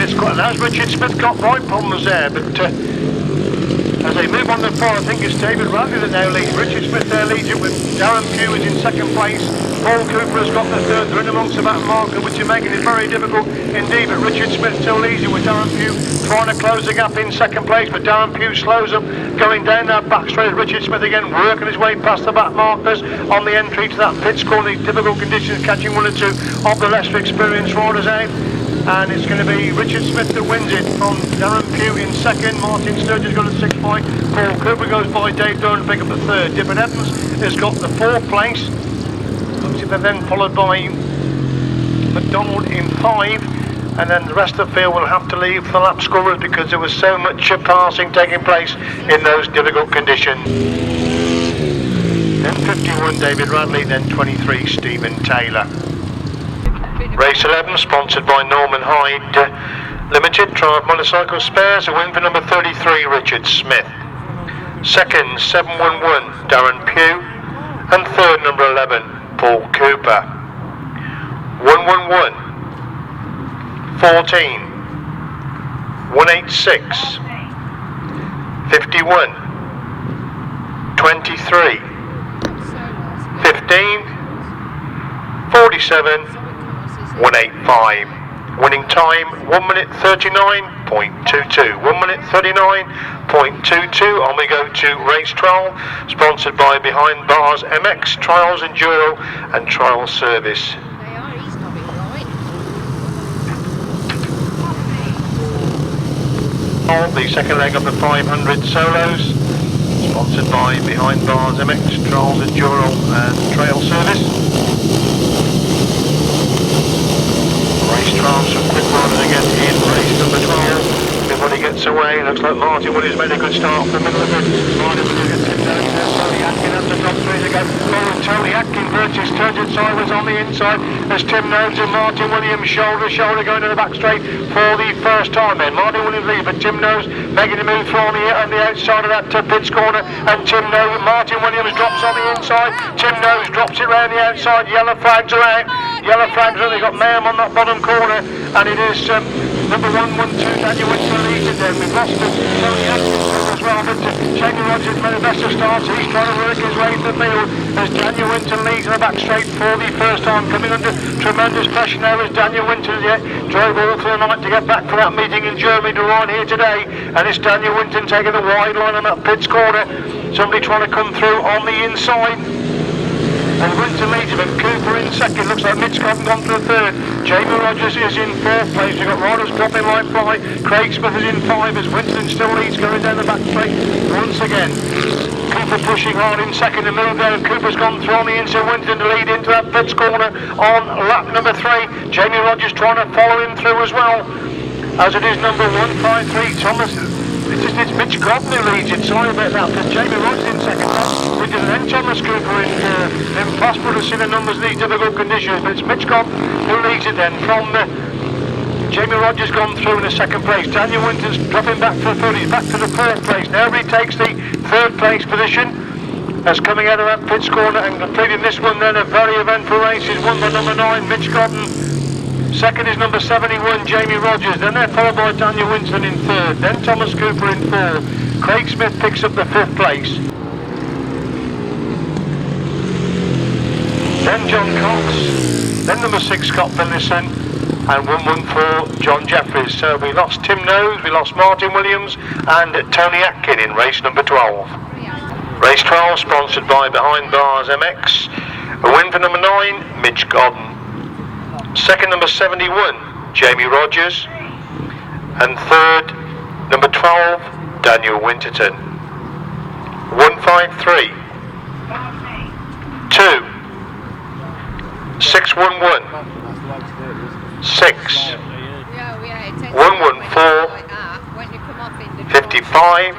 it's quite, and as Richard Smith got right problems there, but as they move on to four, I think it's David Radley that now leads. Richard Smith there leads it with Darren Pugh is in second place. Paul Cooper has got the third. They're in amongst the back marker, which is making it very difficult indeed, but Richard Smith still leads it with Darren Pugh trying to close the gap in second place, but Darren Pugh slows up going down that back straight. Richard Smith again working his way past the back markers on the entry to that pits corner. These difficult conditions, catching one or two of the lesser experienced riders out. And it's going to be Richard Smith that wins it from Darren Pugh in second. Martin Sturgeon's got a 6 point. Paul Cooper goes by Dave Durham to pick up the third. Tifford Evans has got the fourth place. They're then followed by McDonald in 5. And then the rest of the field will have to leave for the lap scorers because there was so much passing taking place in those difficult conditions. Then 51 David Radley, then 23 Stephen Taylor. Race 11 sponsored by Norman Hyde Limited, Triumph Motorcycle Spares. A win for number 33 Richard Smith. Second 711 Darren Pugh, and third number 11 Paul Cooper. 111 14 186 51 23 15 47 185. Winning time 1 minute 39.22. 1 minute 39.22. On we go to race 12, sponsored by Behind Bars MX, Trials Enduro and Trial Service. The second leg of the 500 solos, sponsored by Behind Bars MX, Trials Enduro and Trail Service. Race 12, some quick riders again in race number 12. Everybody gets away. Looks like Martin Williams made a good start from the middle of it. Martin Williams gets down there. Tony Atkin up the top three to go. Tony Atkin versus Sturgeon sideways on the inside as Tim Nobes and Martin Williams shoulder to shoulder going to the back straight for the first time then. Martin Williams lead, but Tim Nobes making a move through on the outside of that pits corner, and Martin Williams drops on the inside. Tim Nobes drops it round the outside. Yellow flags are out. Yellow flags are out. They've got Mayhem on that bottom corner, and it is Number 112, Daniel Winter leads it then. We've lost Tony Atkin as well, but Jamie Rodgers made the best of starts. He's trying to work his way to the field as Daniel Winter leads in the back straight for the first time. Coming under tremendous pressure now as Daniel Winter drove all through the night to get back for that meeting in Germany to ride here today. And it's Daniel Winton taking the wide line on that pit's corner. Somebody trying to come through on the inside. And Winter leads him, and Cooper in second. Looks like Mitch Godden gone for the third. Jamie Rodgers is in fourth place. We've got Rodgers dropping like fly. Craig Smith is in five as Winton still leads going down the back straight once again. Cooper pushing hard in second to move there. Cooper's gone through on the inside. Winton to lead into that pit's corner on lap number 3. Jamie Rodgers trying to follow him through as well. As it is number 153, Thomas. It's Mitch Godden who leads it. Sorry about that. But Jamie Rodgers in second. We did then Thomas Cooper in impossible to see the numbers in these difficult conditions. But it's Mitch Godden who leads it then from Jamie Rodgers gone through in the second place. Daniel Winton's dropping back to the third. He's back to the fourth place. Now he takes the third place position. As coming out of that pit's corner and completing this one then, a very eventful race is won by number 9, Mitch Godden. Second is number 71, Jamie Rodgers. Then they're followed by Daniel Winton in third. Then Thomas Cooper in fourth. Craig Smith picks up the fifth place. Then John Cox. Then number 6, Scott Finlayson. And 114, John Jeffries. So we lost Tim Nobes, we lost Martin Williams and Tony Atkin in race number 12. Race 12 sponsored by Behind Bars MX. A win for number 9, Mitch Godden. Second, number 71, Jamie Rodgers. And third, number 12, Daniel Winterton. 153, 2, 611, 6, 114, 55,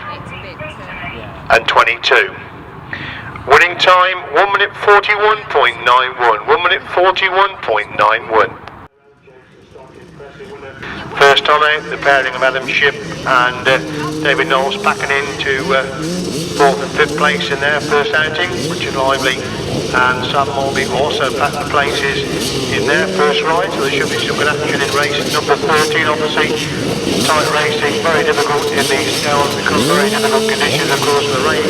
and 22. Winning time 1 minute 41.91. 1 minute 41.91. First time out, the pairing of Adam Shipp and David Knowles packing into 4th and 5th place in their first outing. Richard Lively and Sam Morby also packed the places in their first ride, so there should be some good action in race number 13. Obviously, tight racing, very difficult in these scales because very difficult conditions, of course, of the rain.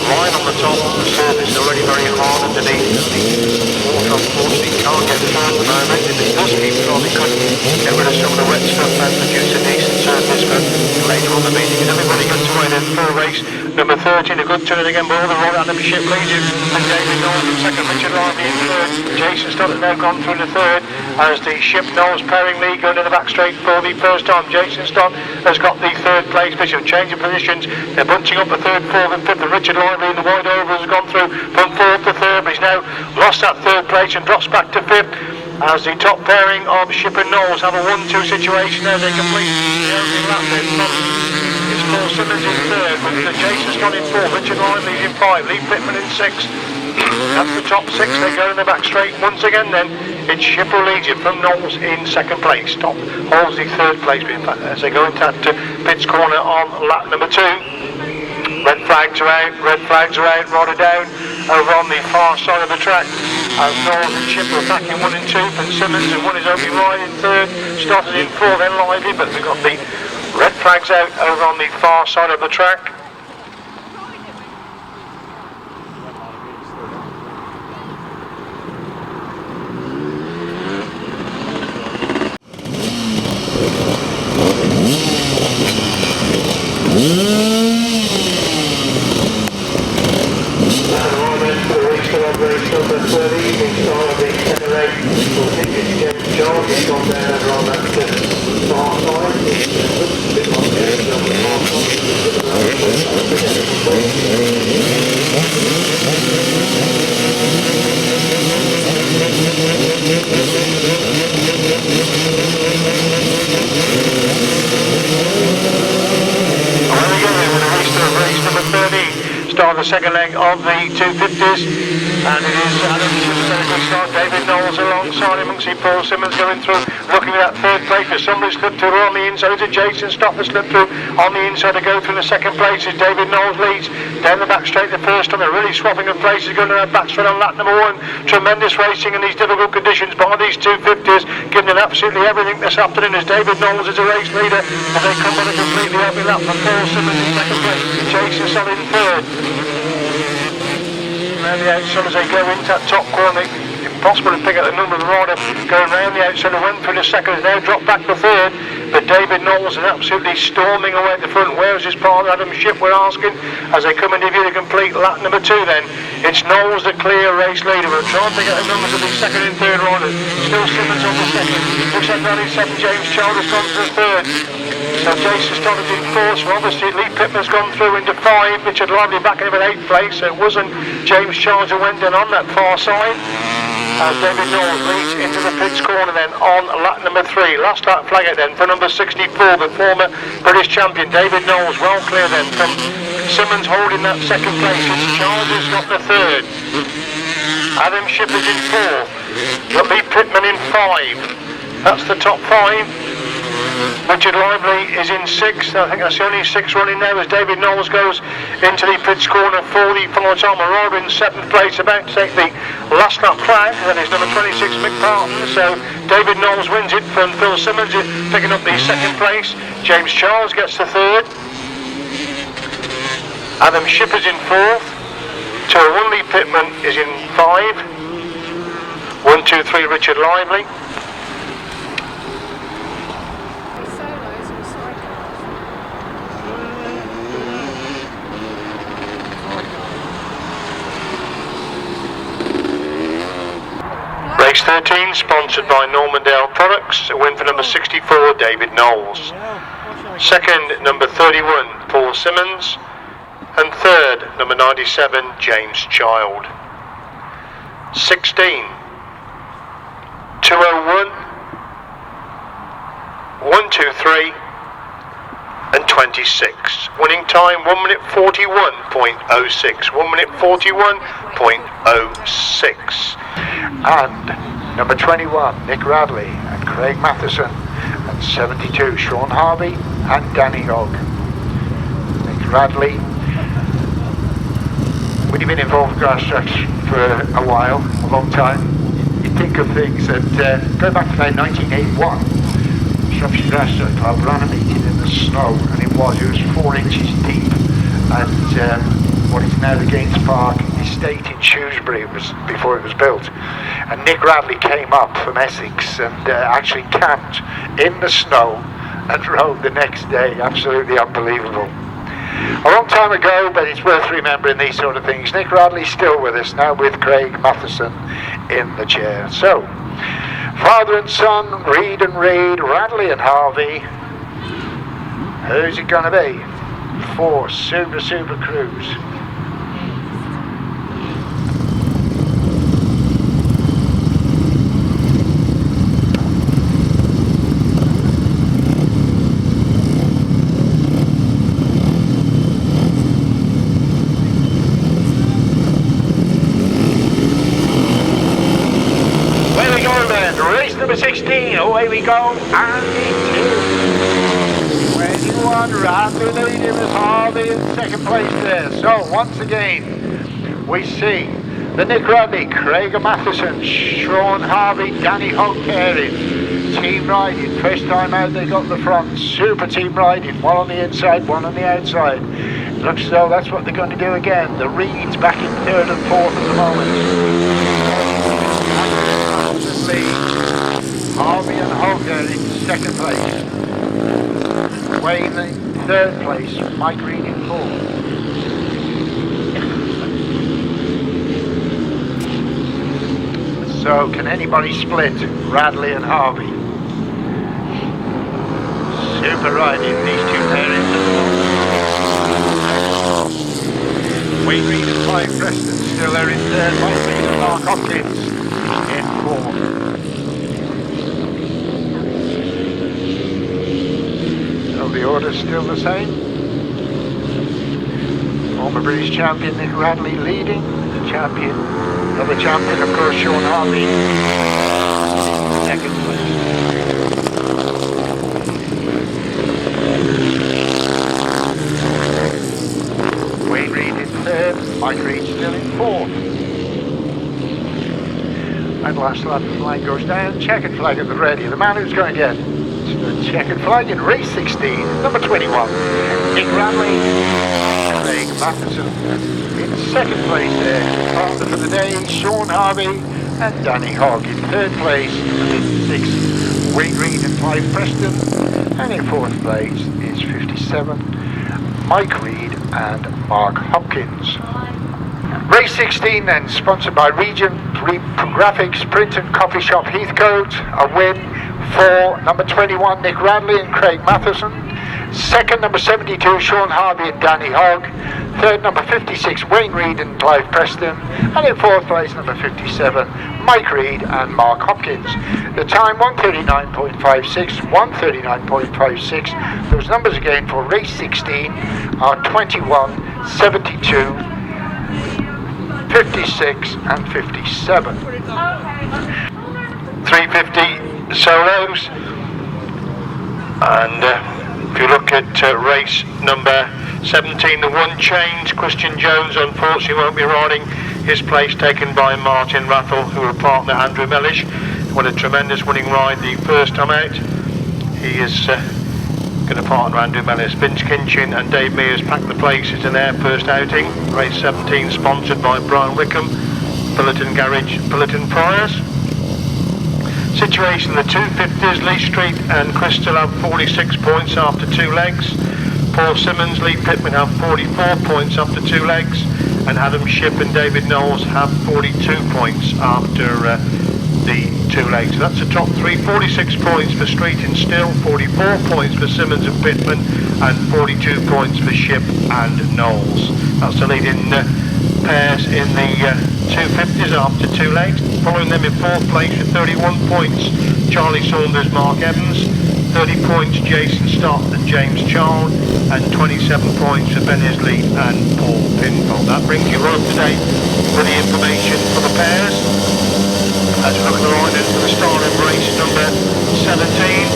Right on the top of the surface, already very hard underneath. The water, unfortunately, can't get through at the moment. If it does keep on, it could get rid of some of the wet stuff and produce a decent surface for later on the meeting. Is everybody good to ride in full race? Number 13, a good turn again, but all the road Adam Shipp leads him, and David Knowles in second, Richard Lively in third. Jason Stott has now gone through in the third as the Shipp Knowles pairing lead going to the back straight for the first time. Jason Stott has got the third place position, changing positions. They're bunching up the third, fourth and fifth, and Richard Lively in the wide over has gone through from fourth to third, but he's now lost that third place and drops back to fifth. As the top pairing of Shipp and Knowles have a 1-2 situation as they complete the opening lap bit. It's Paul Simmons in third, but Jason's gone in fourth, Richard Lively's in 5, Lee Pitman in 6. That's the top 6, they go in the back straight once again then. It's Shipp who leads it from Knowles in second place. Top holds the third place, but in fact as they go into that pit's corner on lap number 2. Red flags are out, Rodder down over on the far side of the track. As Knowles and Shipp are back in 1 and 2, and Simmons and one is opening wide in third, started in 4, then Lively, but we've got the red flags out over on the far side of the track. The second leg of the 250s, and it is Adam Shipp, very good start. David Knowles alongside him. You see Paul Simmons going through. Looking at that third place, for somebody slipped through on the inside. It's a Jason Stott that slipped through on the inside to go through the second place as David Knowles leads. Down the back straight the first time. They're really swapping of places, going to that back straight on lap number 1. Tremendous racing in these difficult conditions by these 250s, giving them absolutely everything this afternoon as David Knowles is a race leader as they come on a completely open lap for Paul Simmons in second place. Jason Stott in third. Around the outside as they go into that top corner. Impossible to pick out the number of the rider going round the outside and went through the second, has now dropped back to third, but David Knowles is absolutely storming away at the front. Where is his partner Adam Shipp, we're asking, as they come into view the complete lap number 2 then. It's Knowles the clear race leader. We'll try and pick out the numbers of the second and third riders. Still Simmons on the second. Looks like 97 James Childe has gone to the third. So Jason Stott is in 4th, so obviously Lee Pitman's gone through into 5, Richard Radley back in about 8th place, so it wasn't James Childe who went down on that far side. As David Knowles leads into the pits corner then on lap number 3. Last lap flag out then for number 64, the former British champion. David Knowles well clear then from Simmons holding that second place. It's Charles got the third. Adam Shipp is in 4th. Got Lee Pitman in 5. That's the top 5. Richard Lively is in 6th. I think that's the only 6 running now as David Knowles goes into the pits corner for the final time. Aurora in 7th place, about to take the last lap flag. That is number 26 Parton. So David Knowles wins it from Phil Simmons picking up the second place. James Charles gets the third. Adam Shipp is in 4th. 201 Lee Pitman is in 5. 1, 2, 3 Richard Lively. Race 13, sponsored by Normandale Products, a win for number 64, David Knowles. Second, number 31, Paul Simmons. And third, number 97, James Childe. 16, 201, 123, and 26. Winning time 1 minute 41.06. 1 minute 41.06. And number 21, Nick Radley and Craig Matheson, and 72, Sean Harvey and Danny Hogg. Nick Radley, when you've been involved with Grasstrack for a while, a long time, you think of things that go back to about 1981. Shropshire Grasstrack Club ran a meeting in the snow, and it was 4 inches deep at what is now the Gaines Park estate in Shrewsbury. It was before it was built, and Nick Radley came up from Essex and actually camped in the snow and rode the next day. Absolutely unbelievable. A long time ago, but it's worth remembering these sort of things. Nick Radley's still with us now, with Craig Matheson in the chair. So father and son, Reed and Reed, Radley and Harvey. Who's it going to be? 4 Super Crews. Number 16, away we go, and it is 21, Radley leading with Harvey in second place there. So once again, we see the Nick Radley, Craig Matheson, Sean Harvey, Danny Hogg Pairings. Team riding, first time out they got the front, super team riding, one on the inside, one on the outside. Looks as though that's what they're going to do again. The Reeds back in 3rd and 4th at the moment. Harvey and Holger in second place. Wayne in third place. Mike Reed in 4th. So can anybody split Radley and Harvey? Super riding, these two pairings. Wayne Reed and Clive Preston still there in third. Mike Reed and Mark Hopkins in 4th. The order's still the same. Former British champion Nick Radley leading. The champion, another champion, of course, Sean Harvey, second place. last lap, the flag goes down, checkered flag at the ready. The man who's going to get the checkered flag in race 16, number 21, Nick Radley, Craig Matheson. In second place there, partner for the day, Sean Harvey and Danny Hogg. In third place, in sixth, Wayne Reed and Clive Preston. And in fourth place is 57, Mike Reed and Mark Hopkins. Race 16 then, sponsored by Region Graphics Print and Coffee Shop Heathcote. A win for number 21 Nick Radley and Craig Matheson. Second, number 72 Sean Harvey and Danny Hogg. Third, number 56 Wayne Reed and Clive Preston. And in fourth place, number 57 Mike Reed and Mark Hopkins. The time 1:39.56, 1:39.56. Those numbers again for race 16 are 21, 72, 56 and 57. 350 solos, and if you look at race number 17, the one change, Christian Jones unfortunately won't be riding. His place taken by Martin Rathel, who will partner Andrew Mellish. What a tremendous winning ride the first time out. He is going to partner Andrew Mellish. Vince Kinchin and Dave Mears pack the places in their first outing. Race 17 sponsored by Brian Wickham, Bulletin Garage, Bulletin Priors. Situation, the 250s, Lee Street and Crystal have 46 points after 2 legs. Paul Simmons, Lee Pitman have 44 points after 2 legs. And Adam Shipp and David Knowles have 42 points after the 2 legs. So that's the top 3. 46 points for Street and Still, 44 points for Simmons and Pitman, and 42 points for Shipp and Knowles. That's the leading pairs in the 250s after 2 legs. Following them in 4th place with 31 points, Charlie Saunders, Mark Evans. 30 points, Jason Stott and James Childe, and 27 points for Ben Isley and Paul Pinfold. That brings you right up to date with the information for the pairs. As we look at the riders for the start of race number 17.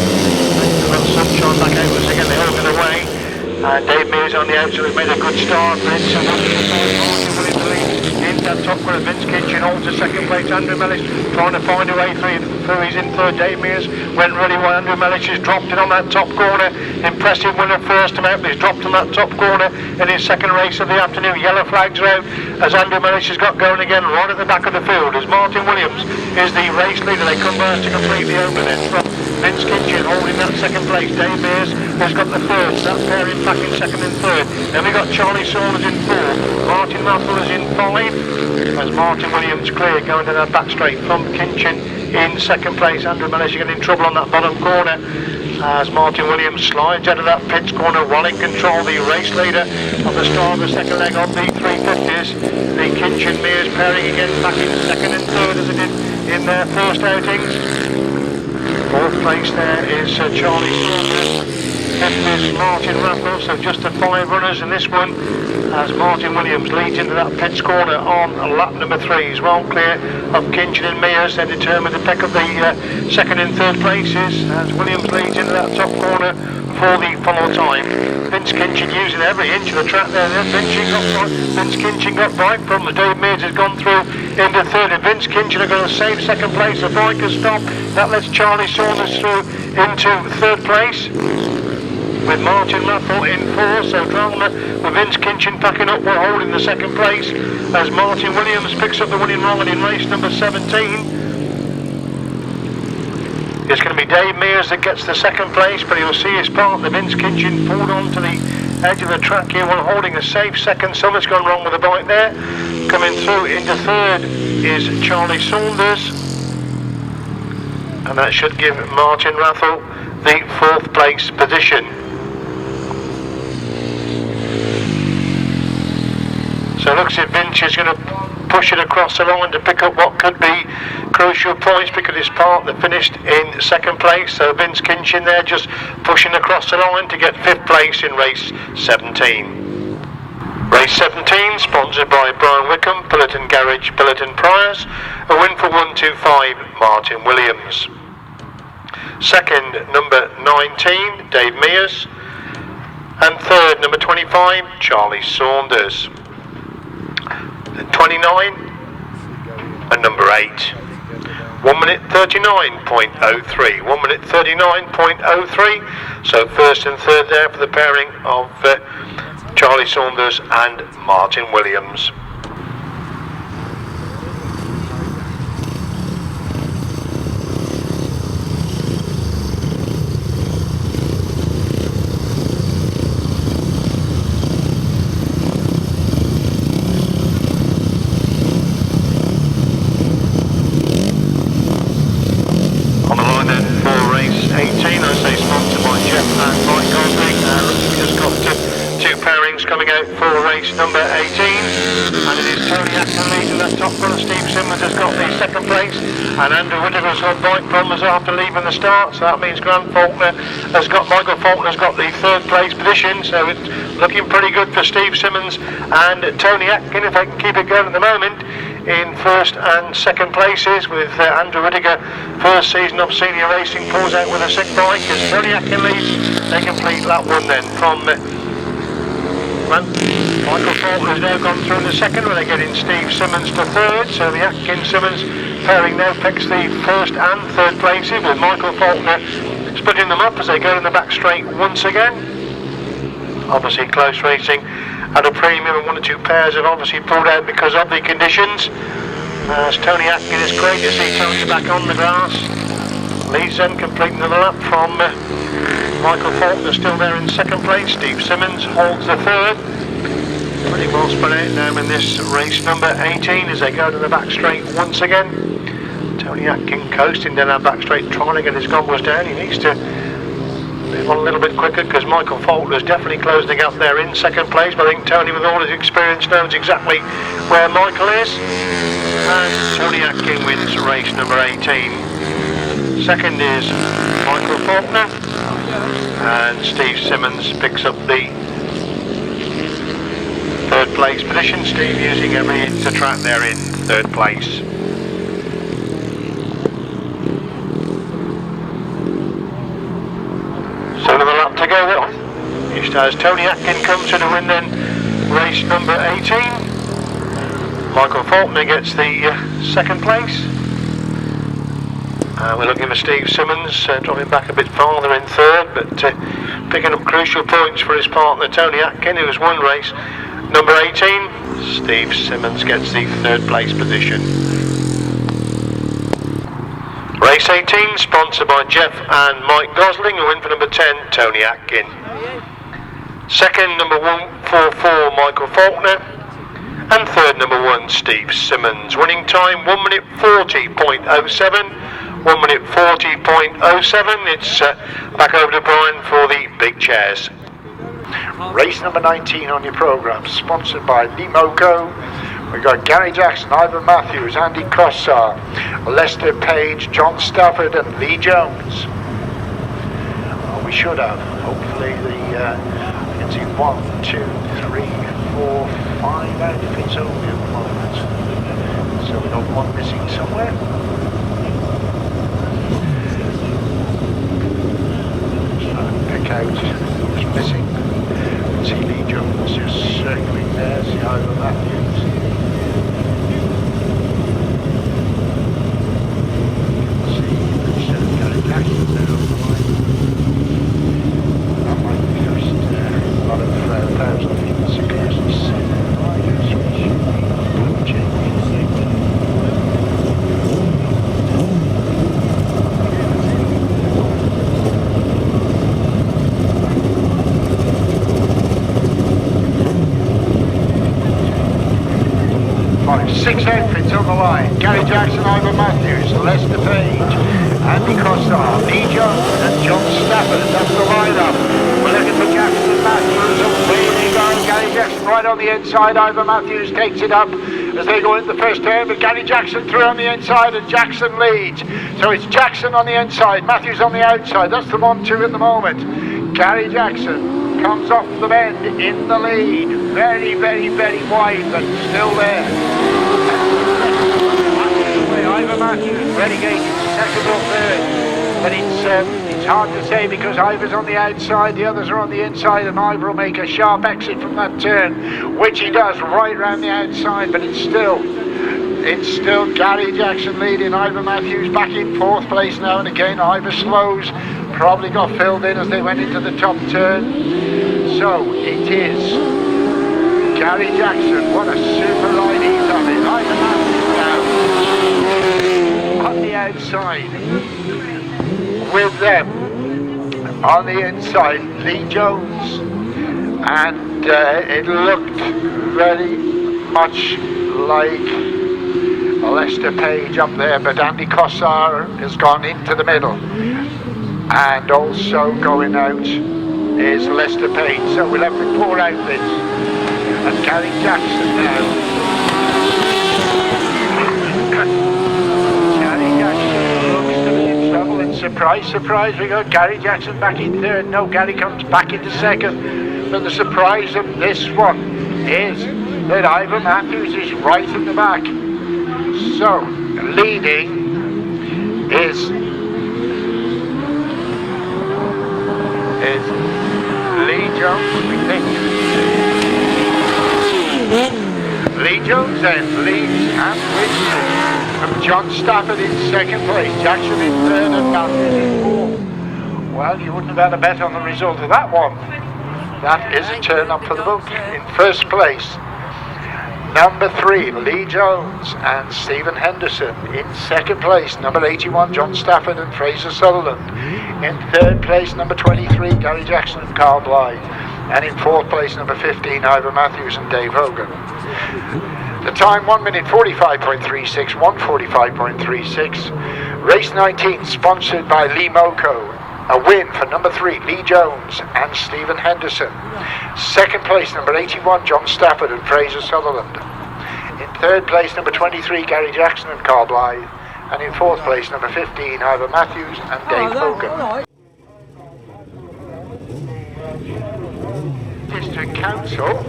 We've got sunshine back out once again, they all get away. Dave Mears on the outside has made a good start. Vince and that top corner, Vince Kinchin holds the second place. Andrew Mellish trying to find a way through. He's in third. Dave Mears went really well. Andrew Mellish has dropped it on that top corner. Impressive winner first time out, but he's dropped on that top corner in his second race of the afternoon. Yellow flags are out as Andrew Mellish has got going again right at the back of the field as Martin Williams is the race leader. They come back to complete the open then from Vince Kinchin holding that second place. Dave Mears has got the third, so that's pairing back in second and third. Then we got Charlie Saunders in 4, Martin Rathel is in 5, as Martin Williams clear going to that back straight from Kinchin in second place. Andrew Mellish getting in trouble on that bottom corner as Martin Williams slides out of that pits corner while in control. The race leader of the start of the second leg of the 350s. The Kinchin Mears pairing again back in second and third as they did in their first outings. 4th place there is Charlie Saunders. 5th is Martin Rathel, so just the 5 runners in this one as Martin Williams leads into that pits corner on lap number 3. He's well clear of Kinchin and Mears. They're determined to pick up the second and third places as Williams leads into that top corner for the follow time. Vince Kinchin using every inch of the track there. Vince Kinchin got right from the Dave Mears has gone through into third, and Vince Kinchin are going to save second place. The bike has stopped. That lets Charlie Saunders through into third place, with Martin Rathel in 4, so Drama with Vince Kinchin packing up while holding the second place as Martin Williams picks up the winning ride in race number 17. It's going to be Dave Mears that gets the second place, but he'll see his partner Vince Kinchin pulled onto the edge of the track here while holding a safe second. Something's gone wrong with the bike there. Coming through into third is Charlie Saunders, and that should give Martin Rathel the 4th place position. So it looks like Vince is going to push it across the line to pick up what could be crucial points because his partner finished in second place. So Vince Kinchin there just pushing across the line to get 5th place in race 17. Race 17 sponsored by Brian Wickham, Bulletin Garage, Bulletin Priors. A win for 125 Martin Williams. Second, number 19 Dave Mears, and third, number 25 Charlie Saunders. 29 and number 8 1 minute 39.03. 1 minute 39.03. So first and third there for the pairing of Charlie Saunders and Martin Williams. On the line then for race 18, I say sponsored by Jeff and Mike Godden. We've just got two pairings coming out for race number 18, and it is Tony Atkin leading that top runner. Steve Simmons has got the second place, and Andrew Whitaker's got bike problems after leaving the start, so that means Michael Faulkner's got the third place position, so it's looking pretty good for Steve Simmons and Tony Atkin if they can keep it going at the moment. In first and second places, with Andrew Whitaker, first season of senior racing, pulls out with a sick bike as Tony Atkin leads. They complete lap one then from Michael Faulkner has now gone through in the second, where they get in Steve Simmons to third, so the Atkin-Simmons pairing now picks the first and third places, with Michael Faulkner splitting them up as they go in the back straight once again. Obviously close racing at a premium, and one or two pairs have obviously pulled out because of the conditions. As Tony Atkin, is great to see Tony back on the grass. Leads then, completing the lap from Michael Faulkner, still there in second place. Steve Simmons holds the third. Pretty well spread out now in this race number 18 as they go to the back straight once again. Tony Atkin coasting down that back straight, trying to get his goggles down. He needs to move on a little bit quicker because Michael Faulkner is definitely closing the gap there in second place, but I think Tony, with all his experience, knows exactly where Michael is. And Tony Atkin wins race number 18. Second is Michael Faulkner, and Steve Simmons picks up the third place position. Steve using every inch of track there in third place. So another lap to go then. Just as Tony Atkin comes to the win then, race number 18. Michael Faulkner gets the second place. We're looking for Steve Simmons, dropping back a bit farther in third, but picking up crucial points for his partner Tony Atkin, who has won race number 18. Steve Simmons gets the third place position. Race 18, sponsored by Jeff and Mike Gosling, who win for number 10, Tony Atkin. Second, number 144, Michael Faulkner. And third, number 1, Steve Simmons. Winning time 1 minute 40.07. 1 minute 40.07. It's back over to Brian for the big chairs. Race number 19 on your programme, sponsored by Limoco. We've got Gary Jackson, Ivan Matthews, Andy Cossar, Lester Page, John Stafford and Lee Jones. We should have, hopefully, I can see 1, 2, 3, 4, 5 outfits only at the moment. So we've got one missing somewhere. Pick out who's missing. See Lee Jones just circling there, see Ivan Matthews. See Gary Jackson there on the line. That might be first a lot of players looking at the cyclists riders, which change. Six outfits on the line. Gary Jackson, Ivan Matthews, Lester Page, Andy Cossar, Lee Jones and John Stafford. That's the lineup. We're looking for Jackson and Matthews. Away they go. Gary Jackson right on the inside. Ivan Matthews takes it up as they go into the first turn, but Gary Jackson through on the inside and Jackson leads. So it's Jackson on the inside, Matthews on the outside. That's the 1-2 at the moment. Gary Jackson comes off the bend in the lead. Very, very, very wide, but still there. Ivan Matthews, Renegade, second or third, but it's hard to say because Ivor's on the outside, the others are on the inside, and Ivor will make a sharp exit from that turn, which he does right round the outside, but it's still It's still Gary Jackson leading. Ivor Matthews back in 4th place now, and again Ivor slows. Probably got filled in as they went into the top turn. So it is Gary Jackson. What a super ride he's having. Ivor Matthews now on the outside. With them on the inside, Lee Jones. And it looked very much like Lester Page up there, but Andy Cossar has gone into the middle, and also going out is Lester Page. So we'll have the 4 outfits, and Gary Jackson now. Gary Jackson looks to be in trouble, and surprise, surprise, we got Gary Jackson back in 3rd. No, Gary comes back into 2nd, but the surprise of this one is that Ivor Matthews is right in the back. So, leading is Lee Jones, we think. Lee Jones then leads and wins from John Stafford in 2nd place, Jackson in 3rd and Matthews in 4th. Well, you wouldn't have had a bet on the result of that one. That is a turn up for the book. In 1st place, number 3, Lee Jones and Stephen Henderson. In 2nd place, number 81, John Stafford and Fraser Sutherland. In 3rd place, number 23, Gary Jackson and Carl Blythe. And in 4th place, number 15, Ivor Matthews and Dave Hogan. The time, 1 minute 45.36, 1:45.36. Race 19, sponsored by Lee Moco. A win for number 3, Lee Jones and Stephen Henderson. 2nd place, number 81, John Stafford and Fraser Sutherland. In 3rd place, number 23, Gary Jackson and Carl Blythe. And in 4th place, number 15, Ivor Matthews and Dave Hogan. District Council.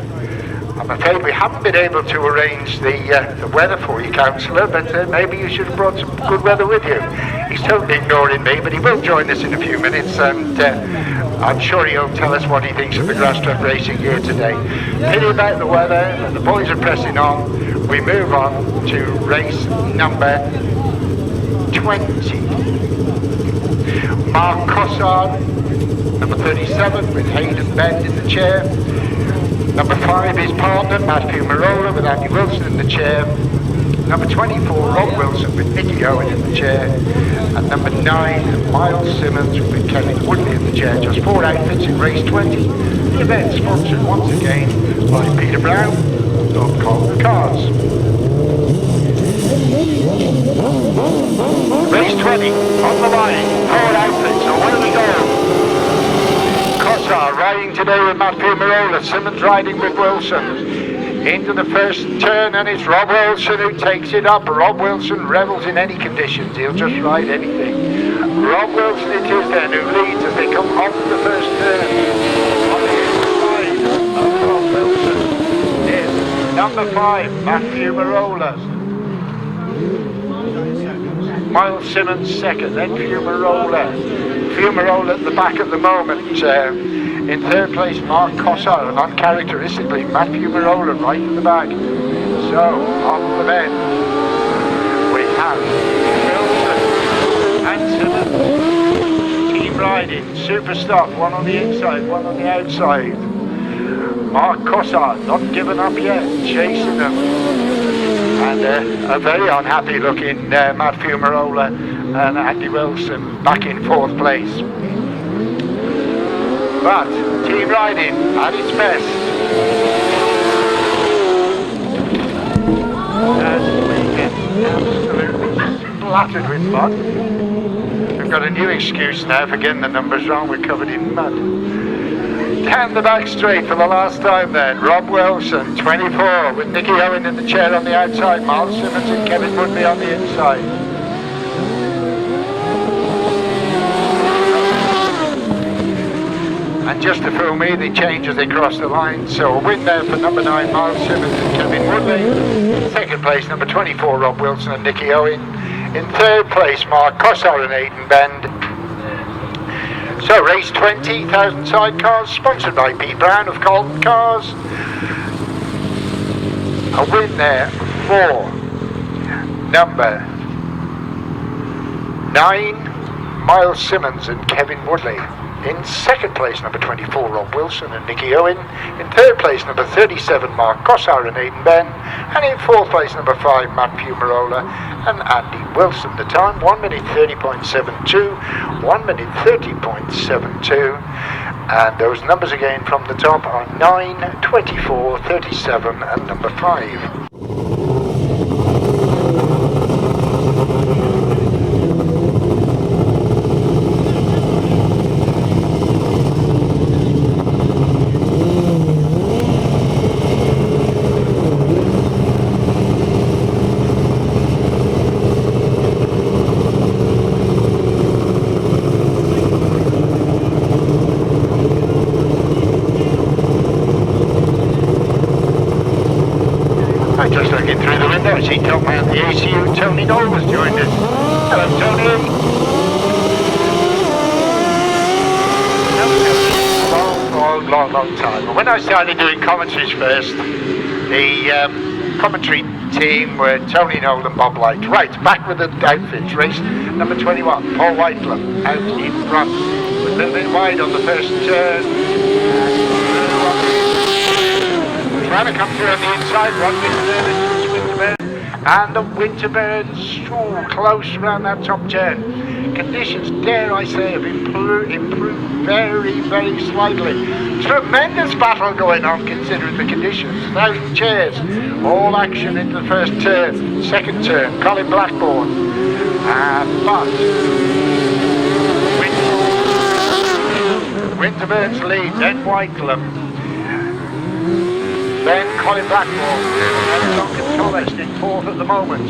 I'm afraid we haven't been able to arrange the weather for you, Councillor, but maybe you should have brought some good weather with you. He's totally ignoring me, but he will join us in a few minutes, and I'm sure he'll tell us what he thinks of the Grasstrack racing here today. Pity about the weather, the boys are pressing on. We move on to race number 20. Mark Cossard, number 37, with Hayden Bend in the chair. Number 5 is Parton, Matthew Marola with Andy Wilson in the chair. Number 24, Rob Wilson with Nicky Owen in the chair. And number 9, Miles Simmons with Kevin Woodley in the chair. Just 4 outfits in race 20. The event sponsored once again by Peter Brown of Colton Cars. Race 20 on the line. 4 outfits, so where do we go? Cossar riding today with Matthew Marola, Simmons riding with Wilson. Into the first turn, and it's Rob Wilson who takes it up. Rob Wilson revels in any conditions, he'll just ride anything. Rob Wilson it is then who leads as they come off the first turn. On the inside of Rob Wilson is number 5, Matthew Marola. Miles Simmons 2nd, then Fumarola. Fumarola at the back at the moment. In 3rd place, Mark Cossar, and uncharacteristically, Matthew Marola right in the back. So, off the bend, we have Wilson and Simmons. Team riding, Super Stott, one on the inside, one on the outside. Mark Cossar, not given up yet, chasing them. And a very unhappy looking Matthew Marola and Andy Wilson back in 4th place. But team riding at its best. As we get absolutely splattered with mud. We've got a new excuse now for getting the numbers wrong, we're covered in mud. Down the back straight for the last time then, Rob Wilson, 24, with Nicky Owen in the chair on the outside, Miles Simmons and Kevin Woodley on the inside. And just to fool me, they change as they cross the line. So a win there for number 9, Miles Simmons and Kevin Woodley. 2nd place, number 24, Rob Wilson and Nicky Owen. In 3rd place, Mark Cossar and Hayden Bend. So race 20, 1,000 sidecars, sponsored by Pete Brown of Colton Cars. A win there for number 9, Miles Simmons and Kevin Woodley. In second place, number 24, Rob Wilson and Nicky Owen. In third place, number 37, Mark Gossard and Aidan Ben. And in fourth place, number 5, Matt Pumarola and Andy Wilson. The time, 1 minute 30.72, 1 minute 30.72. And those numbers again from the top are 9, 24, 37 and number 5. I see top man the ACU, Tony Knowles joined us. Hello Tony. Long time. When I started doing commentaries first, the commentary team were Tony Knowles and Bob Light. Right, back with the outfits. Race number 21, Paul Whitaker out in front. A little bit wide on the first turn. Trying to come through on the inside, Winterton and the Winterburns close around that top turn. Conditions, dare I say, have improved very, very slightly. Tremendous battle going on considering the conditions. 1,000 chairs, all action into the first turn, second turn, Colin Blackburn. But Winterburns lead, then Whiteclub. Then Colin Blackburn and Duncan Thomas in fourth at the moment.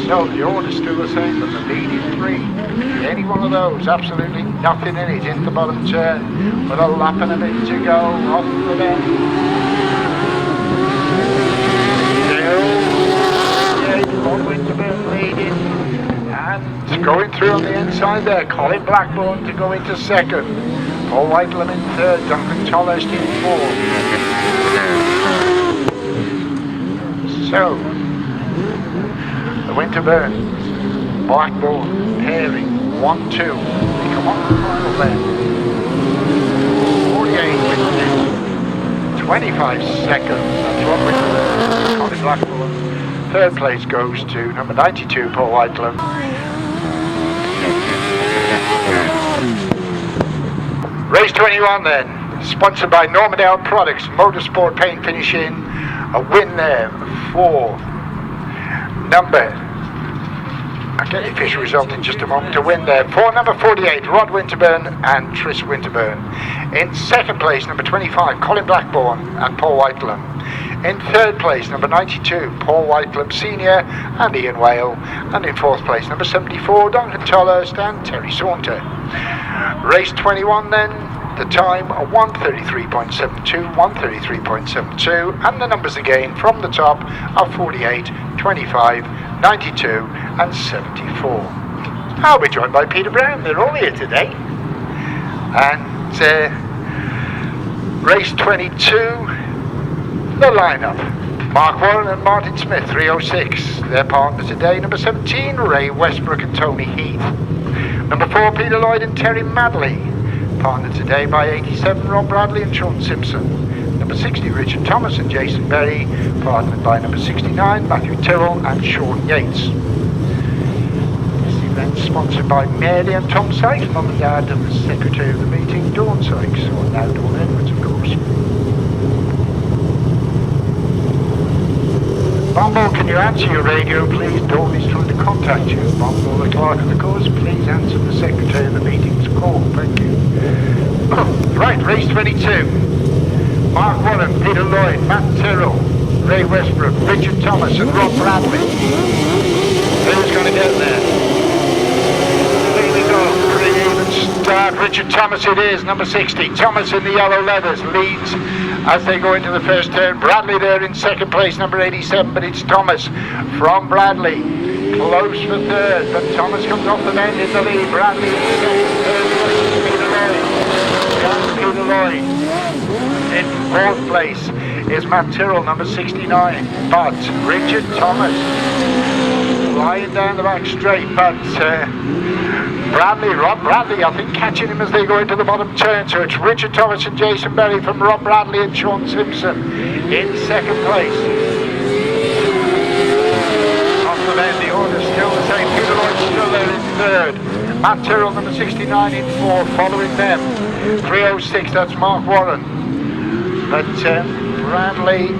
So the order's still the same, but the lead is 3. Any one of those, absolutely nothing in it. Into the bottom turn with a lap and a bit to go off the bend. Still, Winterburn leading and going through on the inside there. Colin Blackburn to go into second. Paul Whitelam in third, Duncan Tolhurst in fourth. So, the Winterburn, Blackburn, Pairing, 1-2. They come on the final then. 48 minutes, 25 seconds. That's what Winterburn, Colin Blackburn. Third place goes to number 92, Paul Whitelam. Race 21 then, sponsored by Normandale Products, Motorsport Paint Finishing. A win there for number, I'll get the official result in just a moment, to win there for number 48, Rod Winterburn and Tris Winterburn. In second place, number 25, Colin Blackburn and Paul Whitelam. In third place, number 92, Paul Whitelam Senior and Ian Whale. And in fourth place, number 74, Duncan Tolhurst and Terry Saunter. Race 21 then, the time 1:33.72, 1:33.72, and the numbers again from the top are 48, 25, 92 and 74. I'll be joined by Peter Brown, they're all here today. And race 22, the lineup. Mark Warren and Martin Smith, 306. Their partner today, number 17, Ray Westbrook and Tony Heath. Number 4, Peter Lloyd and Terry Madley. Partnered today by 87, Rob Radley and Sean Simpson. Number 60, Richard Thomas and Jason Berry. Partnered by number 69, Matthew Tyrrell and Sean Yates. This event sponsored by Mary and Tom Sykes, Mum and Dad and the Secretary of the meeting, Dawn Sykes, or now Dawn Edwards, of course. Bumble, can you answer your radio, please? Dawn is trying to contact you. Bumble, the clerk of the course, please answer the Secretary of the meeting's call. Thank you. Right, race 22. Mark Warren, Peter Lloyd, Matt Tyrrell, Ray Westbrook, Richard Thomas and Rob Bradley. Who's going to get there? Here we go. Pretty even start. Richard Thomas it is, number 60. Thomas in the yellow leathers leads as they go into the first turn. Bradley there in second place, number 87, but it's Thomas from Bradley. Close for third, but Thomas comes off the bend in the lead. Bradley in second, third place, Peter Lloyd. Peter Lloyd in fourth place is Matt Tyrrell, number 69. But Richard Thomas lying down the back straight, but Rob Bradley, I think, catching him as they go into the bottom turn. So it's Richard Thomas and Jason Berry from Rob Bradley and Sean Simpson in second place. Off the bend, the order's still the same. Peter Lloyd still there in third. Matt Tyrrell, number 69, in fourth. Following them, 306, that's Mark Warren. But Bradley,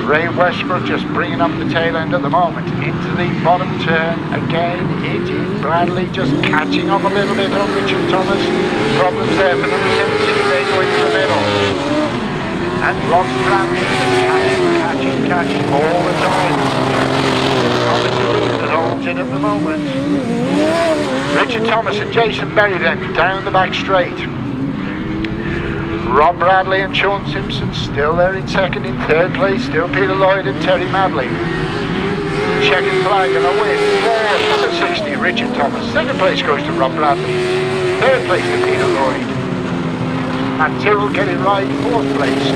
Ray Westbrook just bringing up the tail end at the moment. Into the bottom turn again. It is Bradley just catching up a little bit on Richard Thomas. Problems there for number 17. They go into the middle. And Rob Bradley catching all the time. Thomas that holds it at the moment. Richard Thomas and Jason Berry then down the back straight. Rob Bradley and Sean Simpson still there in second. In third place, still Peter Lloyd and Terry Madley. Checkered flag and a win for number 60, Richard Thomas. Second place goes to Rob Bradley. Third place to Peter Lloyd. And Tyrrell getting right. Fourth place to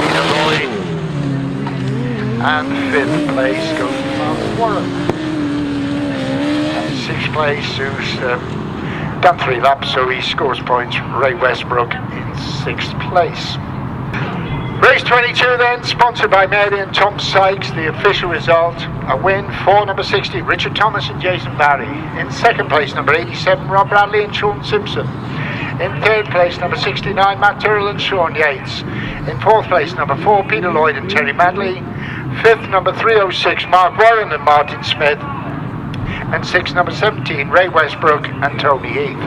Peter Lloyd. And fifth place goes to Mark Warren. And sixth place, who's done 3 laps, so he scores points. Ray Westbrook in 6th place. Race 22 then, sponsored by Mary and Tom Sykes. The official result, a win for number 60, Richard Thomas and Jason Barry. In 2nd place, number 87, Rob Bradley and Sean Simpson. In 3rd place, number 69, Matt Tyrrell and Sean Yates. In 4th place, number 4, Peter Lloyd and Terry Madley. 5th, number 306, Mark Warren and Martin Smith. And 6th, number 17, Ray Westbrook and Tony Heath.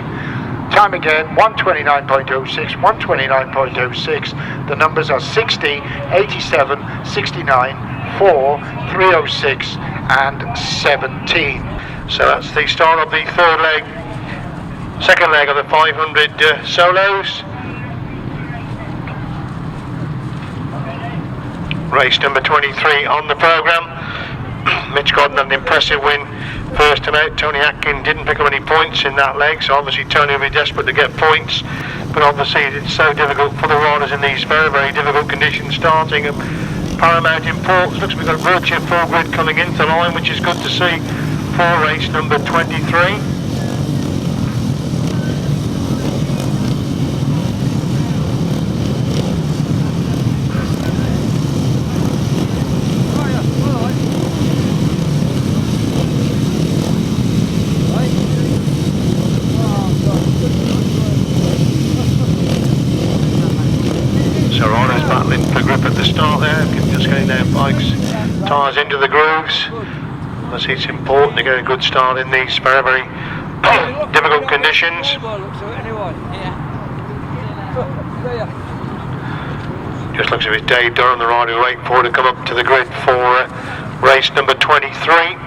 Time again, 129.06, 129.06. The numbers are 60, 87, 69, 4, 306 and 17. So that's the start of the third leg, second leg of the 500 solos. Race number 23 on the programme. Mitch Godden had an impressive win first time out. Tony Atkin didn't pick up any points in that leg, so obviously Tony will be desperate to get points, but obviously it's so difficult for the riders in these very, very difficult conditions starting. And paramount importance, looks like we've got Virtue full grid coming into the line, which is good to see for race number 23. Tyres into the grooves. Obviously it's important to get a good start in these very, very difficult conditions. Just looks as if it's Dave Durham, the rider we're waiting for to come up to the grid for race number 23.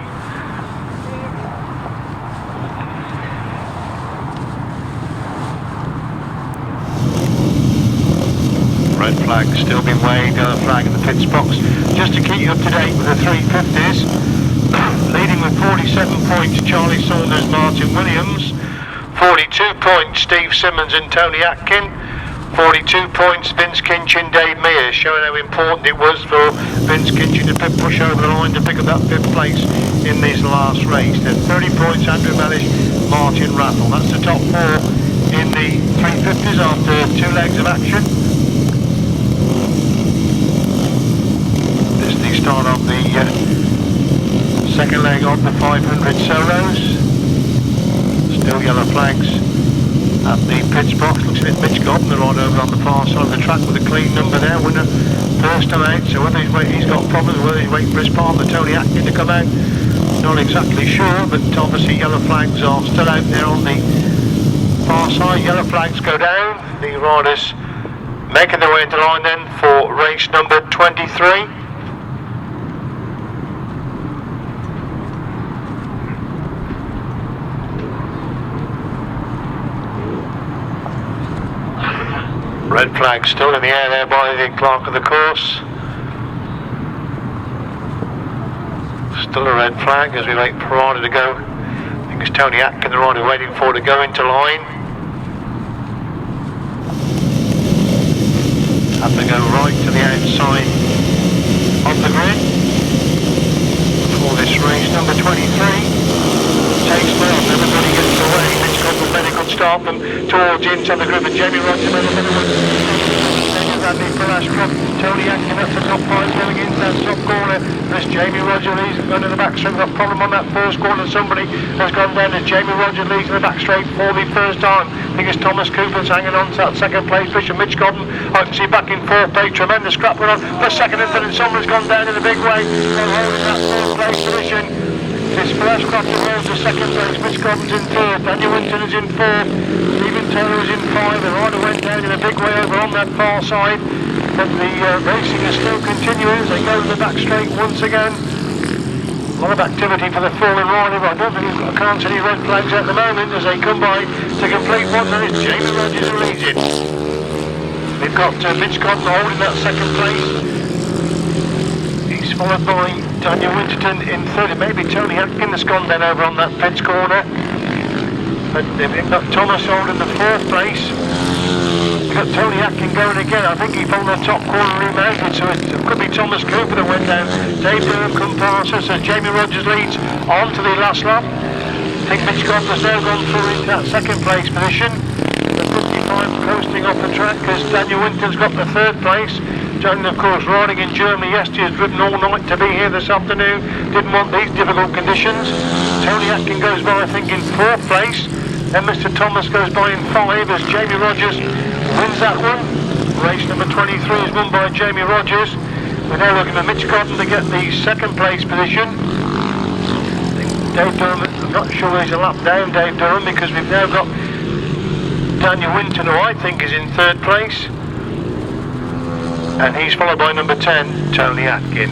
Red flag still being waved, yellow flag in the pits box. Just to keep you up to date with the 350s, leading with 47 points Charlie Saunders, Martin Williams, 42 points Steve Simmons and Tony Atkin, 42 points Vince Kinchin, Dave Mears, showing how important it was for Vince Kinchin to push over the line to pick up that 5th place in this last race. Then 30 points Andrew Mellish, Martin Rattle. That's the top 4 in the 350s after 2 legs of action. Start of the second leg of the 500 solos. Still yellow flags at the pitch box. Looks a bit Mitch Godden, the rider over on the far side of the track with a clean number there. Winner first time out, so whether he's got problems, whether he's waiting for his partner Tony Atkin to come out, not exactly sure, but obviously yellow flags are still out there on the far side. Yellow flags go down. The riders making their way into line then for race number 23. Red flag still in the air there by the clerk of the course. Still a red flag as we wait for rider to go. I think it's Tony Atkin, the rider waiting for to go into line. Have to go right to the outside of the grid for this race. Number 23 takes first, everybody gets away. Mitch Godden made a good start them towards the inside the grid, and Jamie Rodgers made a bit of a Radley for Ashcroft. Tony Atkin at the top 5 going into that top corner. There's Jamie Rodgers leads under the back straight. Got a problem on that first corner. Somebody has gone down as Jamie Rodgers leads in the back straight for the first time. I think it's Thomas Cooper's hanging on to that second place position. Mitch Godden, I can see back in fourth place. Tremendous scrap going on for second and third, and someone's gone down in a big way. They're holding that third place position. It's for Ashcroft who holds the second place. Mitch Godden's in third. Daniel Winterton is in fourth. Stephen Taylor is in 5. The rider went down in a big way over on that far side. But the racing is still continuing as they go to the back straight once again. A lot of activity for the fallen rider, but I can't see any red flags at the moment as they come by to complete one. And it's Jamie Rodgers who leads it. We've got Mitch Godden holding that second place. He's followed by Daniel Winterton in third. It may be Tony Atkin that's gone down over on that fence corner. But they've got Thomas holding the fourth place. We've got Tony Atkin going again. I think he found the top corner remounted, so it could be Thomas Cooper that went down. Dave Durham come past us as Jamie Rodgers leads on to the last lap. I think Mitch Godden has now gone through into that second place position. The 55 coasting off the track as Daniel Winterton's got the third place. John, of course, riding in Germany yesterday, has driven all night to be here this afternoon. Didn't want these difficult conditions. Tony Atkin goes by, I think, in fourth place. Then Mr. Thomas goes by in 5 as Jamie Rodgers wins that one. Race number 23 is won by Jamie Rodgers. We're now looking for Mitch Godden to get the second place position. I think Dave Durham, I'm not sure he's a lap down, Dave Durham, because we've now got Daniel Winton, who I think is in third place. And he's followed by number 10, Tony Atkin.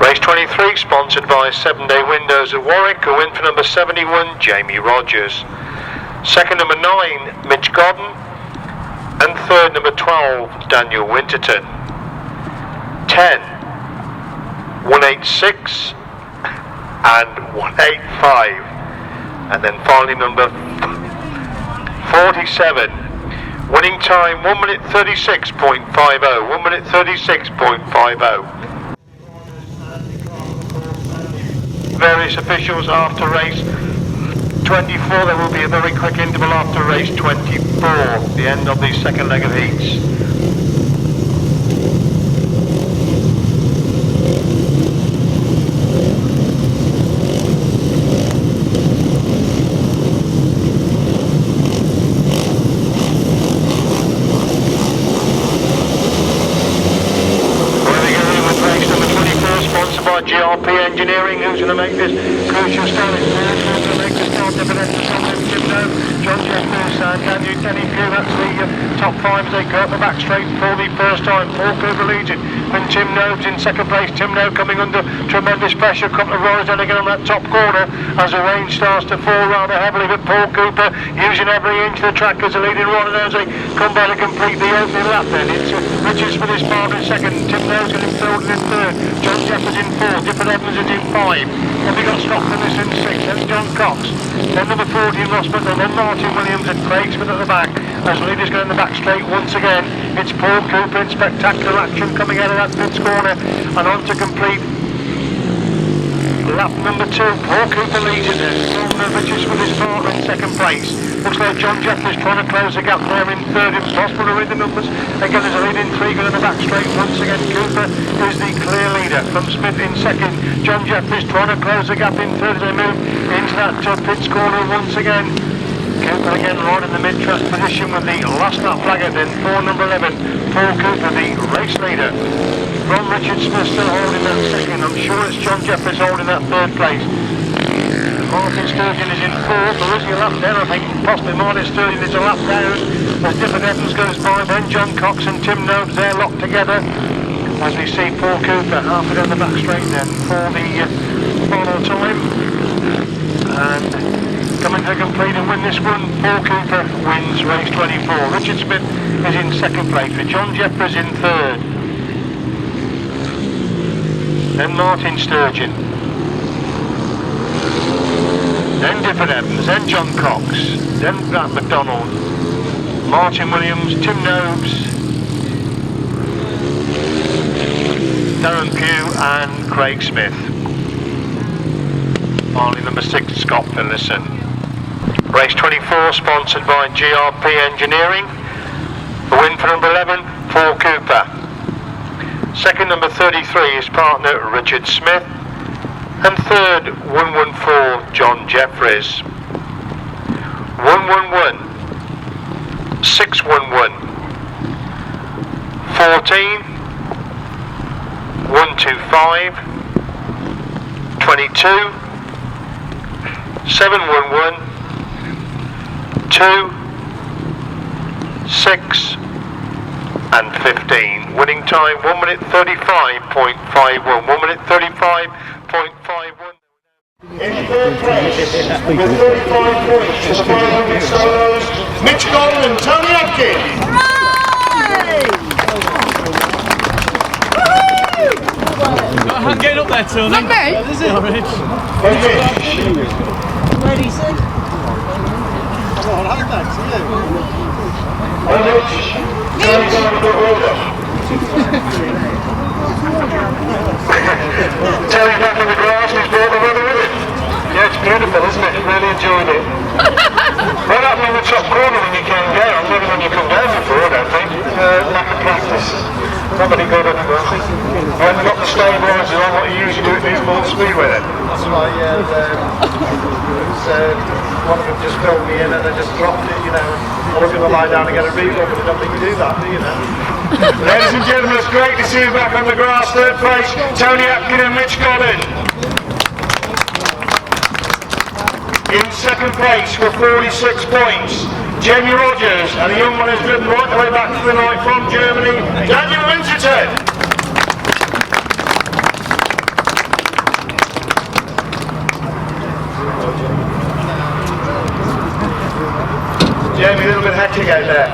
Race 23 sponsored by 7 Day Windows at Warwick, who win for number 71, Jamie Rodgers. Second, number 9, Mitch Godden. And third, number 12, Daniel Winterton. 10, 186 and 185. And then finally number 47. Winning time 1 minute 36.50. 1 minute 36.50. Various officials after race 24. There will be a very quick interval after race 24, the end of the second leg of heats. GRP Engineering, who's going to make this crucial start? Who's going to make the start? John Jeffers and Danny Pugh, that's the top 5 as they go up the back straight for the first time. Paul Cooper leads it, and Tim Nobes in second place. Tim Nobes coming under tremendous pressure. A couple of riders then again on that top corner as the rain starts to fall rather heavily, but Paul Cooper using every inch of the track as a leading rider as they come by to complete the opening lap then. It's Richards for this part in second, Tim Nobes getting third in third, John Jeffers in 4, Difford Evans is in 5, then we got Stott in 6, then John Cox, then number 14 Ross Butler, then Martin Williams and Craig Smith at the back as leaders go in the back straight once again. It's Paul Cooper in spectacular action coming out of that pits corner and on to complete lap number 2. Paul Cooper leads it there. Richards with his partner in second place. Looks like John Jeffers trying to close the gap there in third. It's possible to read the numbers. Again, there's a leading 3 going in the back straight once again. Cooper is the clear leader from Smith in second. John Jeffers trying to close the gap in third as they move into that pits corner once again. Cooper again right in the mid-track position with the last lap flag then for number 11, Paul Cooper, the race leader. Ron Richard Smith still holding that second. I'm sure it's John Jeffers holding that third place. Martin Sturgeon is in fourth. There is a lap there. I think possibly Martin Sturgeon is a lap down. As Difford Evans goes by, then John Cox and Tim Nobes, they're locked together. As we see Paul Cooper halfway down the back straight then for the final time. And coming to complete and win this one, Paul Cooper wins race 24. Richard Smith is in second place with John Jeffries in third. Then Martin Sturgeon. Then Difford Evans, then John Cox, then McDonald, Martin Williams, Tim Nobes, Darren Pugh and Craig Smith. Finally number 6, Scott Finlayson. Race 24 sponsored by GRP Engineering. The win for number 11, Paul Cooper. Second number 33 is partner Richard Smith. And third, 114, John Jeffries. 111, 611, 14, 125, 22, 711, 2, 6 and 15. Winning time 1 minute 35.51. 1 minute 35.51. In third place, with 35 points for the 500 solos, Mitch Godden and Tony Atkin. I'm getting up there, Tony. Not me. Is it? Ready, sir? Terry back in the grass, he's brought the weather with him. Yeah, it's beautiful, isn't it? Really enjoyed it. Right up in the top corner when you came down, never when you come down before, I don't think. Lack of practice. Not very good anyway. I haven't got the stabiliser on what you usually do at these more speed with it. That's why one of them just filled me in and I just dropped it, you know. I was going to lie down and get a reload, but I don't think you do that, do you know? Ladies and gentlemen, it's great to see you back on the grass. Third place, Tony Atkin and Mitch Godden. In second place with 46 points, Jamie Rodgers, and the young one has driven right the way back to the night from Germany, Daniel Winterton. Jamie, a little bit hectic out there.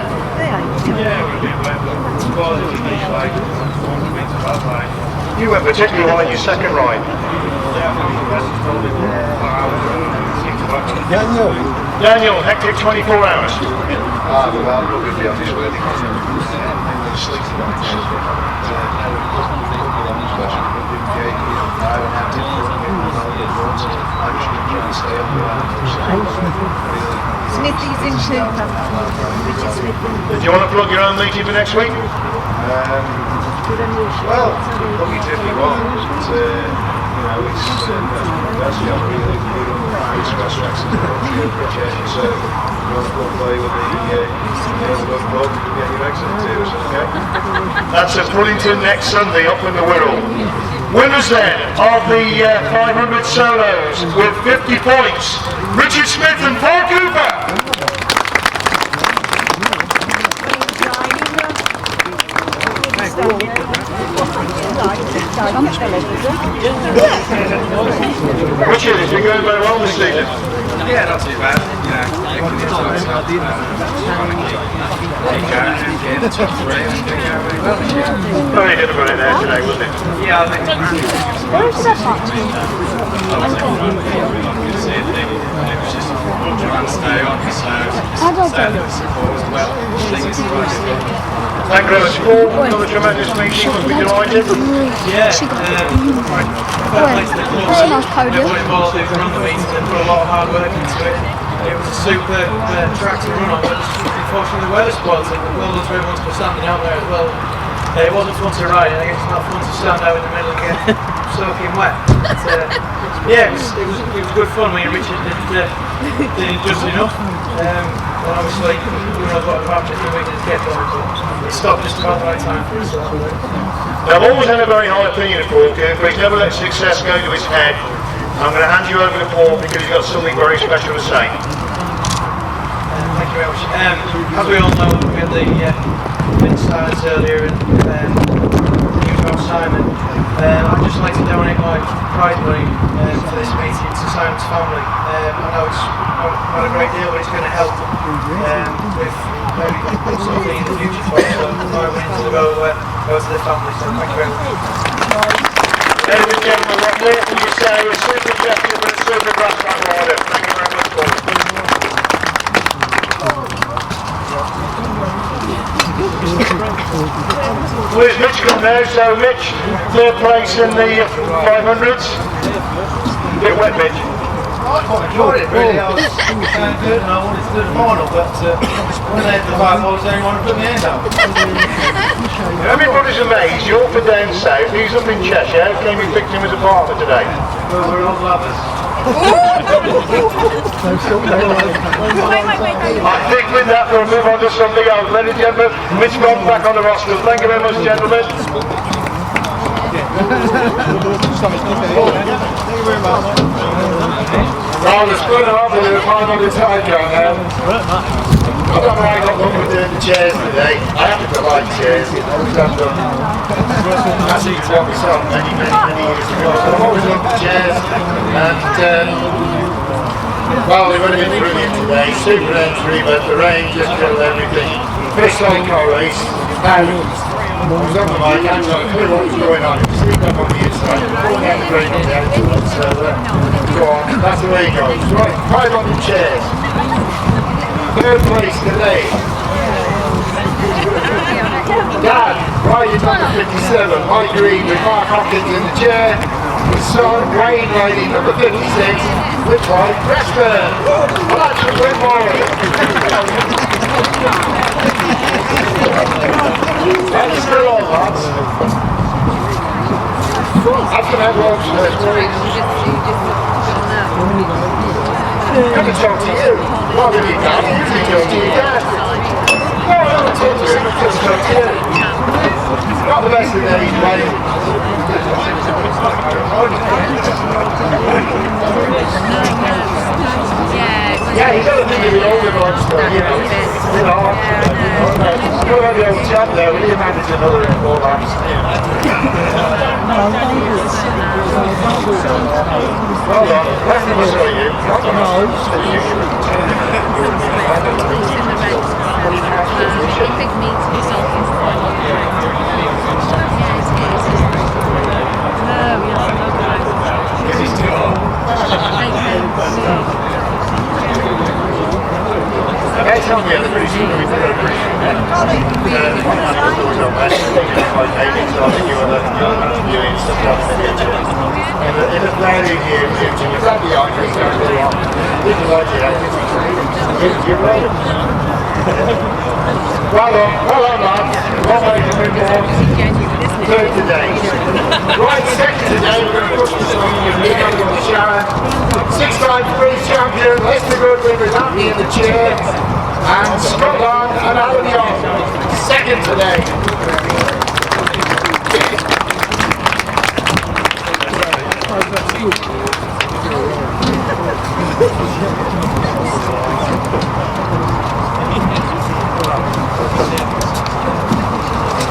You went particularly well in your second ride. Daniel, hectic 24 hours. Well, we'll be honest with you. Sleep Smithy's in Cooper. Do you want to plug your own meeting for next week? Well, look at if you want. It's, that's the other really good Grasstrack. So we'll play with the club to get your exit too, okay? That's at Pullington next Sunday up in the Wirral. Winners then of the 500 solos with 50 points, Richard Smith and Paul Cooper. Richard, it's been going very well this season. Yeah, not too bad. You know, the top three and doing really well this year. Very good about it there today, wasn't it? Yeah, I think Where's Stott? it was just trying to stay on, so stay with support as well. Thank you very much, Paul. Another tremendous meeting, must be delighted. Yeah, That's a nice podium. Everyone involved who run the meeting and put a lot of hard work into it. It was a super track to run on, but unfortunately the weather spoiled it. Well done to everyone for standing out there as well. It wasn't fun to ride, and I guess it's not fun to stand out in the middle and get soaking wet. But, yeah, it was good fun. Me and Richard did just enough. And obviously, we know what happened if we didn't get going, but it stopped just about the right time for us. Now, I've always had a very high opinion of Paul Cooper. He's never let success go to his head. I'm going to hand you over to Paul because he's got something very special to say. Thank you very much. As we all know, we had the starts earlier and Simon. I'd just like to donate my prize money for this meeting to Simon's family. I know it's not a great deal, but it's going to help with maybe something in the future for us. So my money will go to the family. So thank you very much. Ladies and gentlemen, what more can you say? A super gentleman and a super Grasstrack rider. Thank you very much, Paul. Where's Mitch come now? So Mitch, third place in the 500s. Bit wet, Mitch. I quite enjoyed it really. I was good and I wanted to do the final, but when they had the 5 balls, they didn't want to put my hand up. Everybody's amazed. You're for down south. He's up in Cheshire. Came and picked him as a partner today. Well, we're all lovers. I think with that we'll move on to something else. Ladies and gentlemen, Mitch Bond back on the roster. Thank you very much, gentlemen. Well, the split off with the final time count now. I don't know how I got one with the chairs today. I have to provide chairs. I've done actually to myself many years ago. So I've always loved the chairs. And well, they've only been brilliant today. Super entry, but the rain just killed everything. First line car race. Now, I was on the mic, I had no clue what was going on. It was sleeping up on the inside, pulling out the brake on the outside. So, go on, that's the way it goes. Right, 500 chairs. Third place today. Dad, riding number 57, Mike Green with Mark Hopkins in the chair. His son, Wayne, riding number 56, with Mike Preston. Well, that's a good morning. That's still on, lads. I can have one first, please. Come and talk to you. What have you done? You can talk to your dad. No, I don't talk to him, just talk to you. Not the best of days, mate. Yeah, you got to think of the older ones, though, you know. You have the old chap there, will you manage another 4 laps? Hold on, let me show you. They tell me they're pretty soon we've got a pretty soon. One man was on that, like Gayden, so I think you were doing stuff like that. In a very near future, you've got the argument going to be on. This is like the activity. You're right. Well on, lads. One way to move on. Third today. Right, second today, we're going to push this on. We're going to go to Sharon. 6-time British champion, Leicester Goodwin with Andy in the chair. And Scotland and Albion, second today.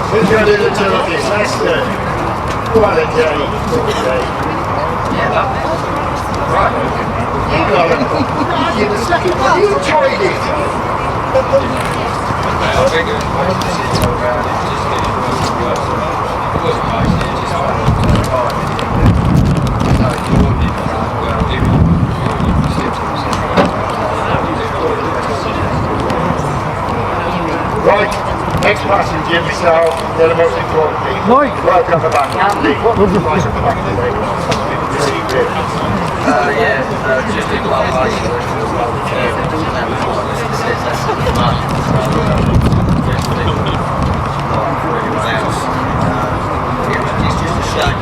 Who's going to do the two of this? Leicester. What a day today. Right. You got it. You're the second one. You enjoyed it. Right, next passenger, yourself, they're the most important people. Mike! Right up the back. Andy, what was the price of the back today? Just a lot of it's just a shame.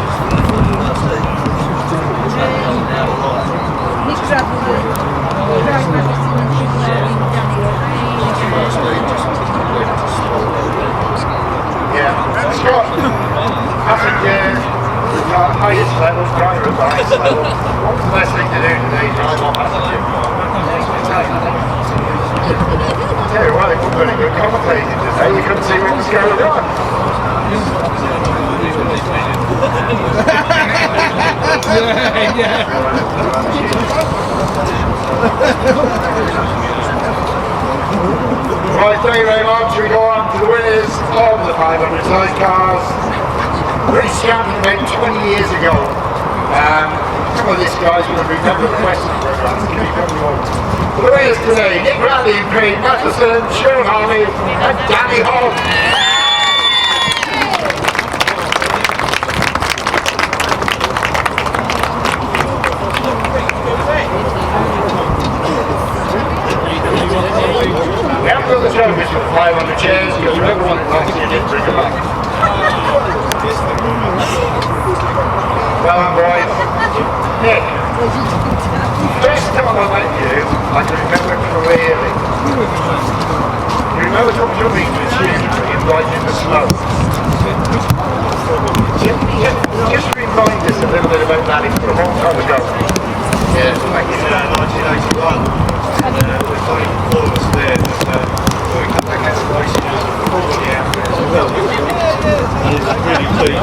Yeah, Scott, I think the highest level, driver at the highest level. the best thing to do today is drive off after you. I tell you what, they were very good commentating today. You couldn't see what was going on. Right, thank you very much. We go on to the winners of the 500 size cars. British champion about 20 years ago. Some of this guys will remember the question programs. The winners today, Nick Radley, Craig Matheson, Sean Harvey and Danny Hall. We haven't got the trophies for 500 chairs because whoever won it last year didn't bring them back. Well done, boys. Nick, first time I met you, I can remember clearly. You remember coming to me with Tuesday and right in the snow. Just remind us a little bit about that. It's a long time ago. Yeah, thank you. 1981. We're playing all of us there. We come back out of racing before the outfit as well. And it's really clean.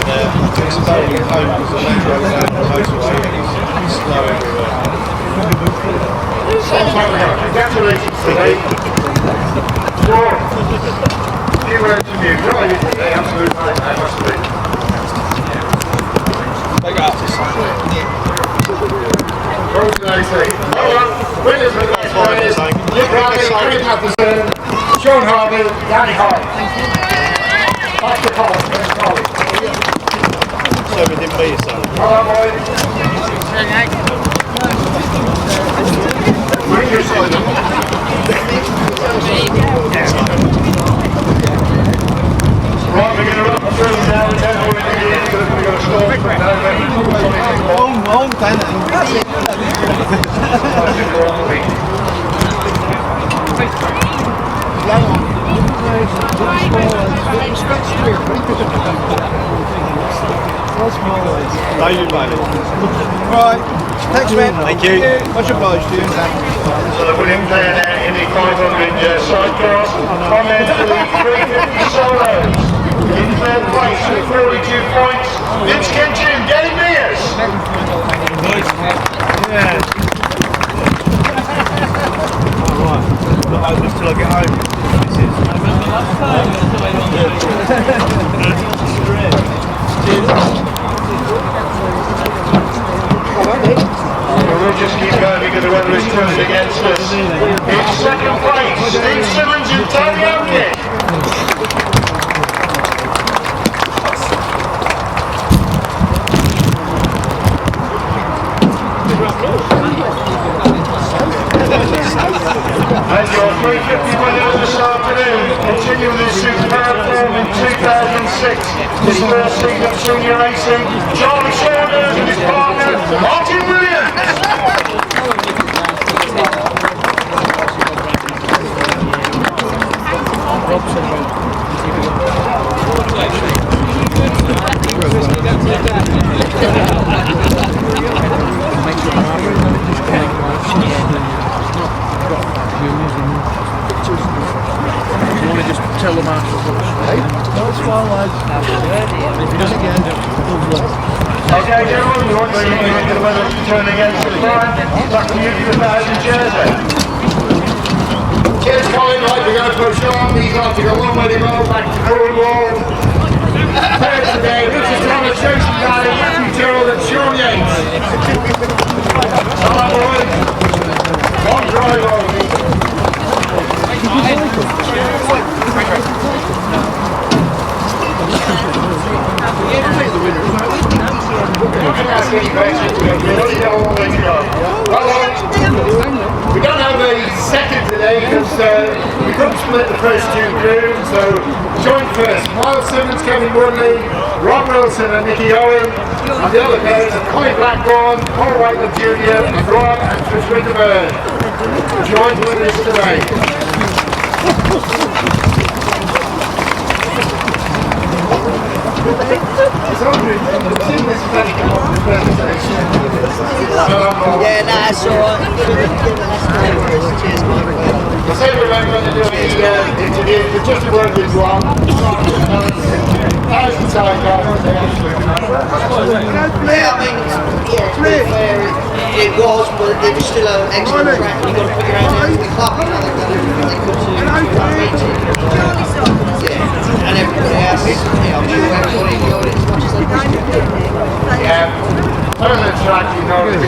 And it's totally home because the Land Rover down the motorway and it's snow everywhere. Congratulations today. Sure. A few words from you. Driving today, absolute nightmare must be. Big artist. What did I say? Winners of the last players, Nick Radley, Craig Matheson, Sean Harvey, Danny Hart. That's the call. So we didn't beat yourself. Well done, boys. Bring your side up. Right, we're going to run through now. We don't know where it is because we're going to stop. Long time. Right, thanks man. Thank you. Much obliged to you. So the William player there in the 500 sidecars. On there to the 350 solos. In third place with 42 points. It's Kinchin, getting Mears. Yeah. Alright. Not open until I get home. We'll just keep going because the weather is turning against us. In second place, Simmons and Atkin. And your 350 winners this afternoon, continuing this superb form in 2006. His first season of senior racing, Saunders and his partner, Martin Williams. You want to just tell the marshal what it's fine, lads. If he doesn't get it, okay, gentlemen, you want the weather to turn against the line. Back to you for 1,000 chairs then. Cheers, Colin. Right, we're going to push on. These are to go one way to go back to Cornwall. Third today, Richard Thomas, Jason Gayden, Matthew Childe and Sean Yates. Come on, boys. One drive only. We don't have a second today because we couldn't split the first two groups, so joint first. Miles Simmons, Kevin Woodley, Rob Wilson and Nicky Owen, and the other pairs are Connie Blackburn, Paul Whitaker Jr. and Rob and Chris Winterton. Joint winners today. It's only in this it's just a word with one. How's the time going? Yeah, I mean, yeah, to be fair, it was, but it was still an excellent track. You've got to put your hand out to the club, you know, they've done everything they could to meet it. Yeah, and everybody else, yeah, I'm sure everybody enjoyed it as much as they could. Yeah. On the track, you know, it's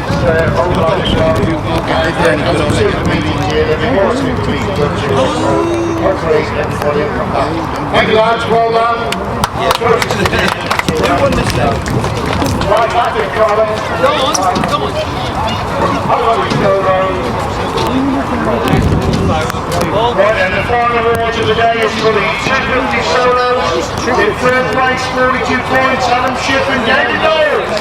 all like and as I'm seeing the meetings here, there'll be more to be done to hopefully everybody will come back. Thank you lads, well done. Who won this now? Right back in Carlo. Go on. Right, and the final award of the day is for the 250 solos. In third place, 42 points, Adam Shipp and Gayden Knowles.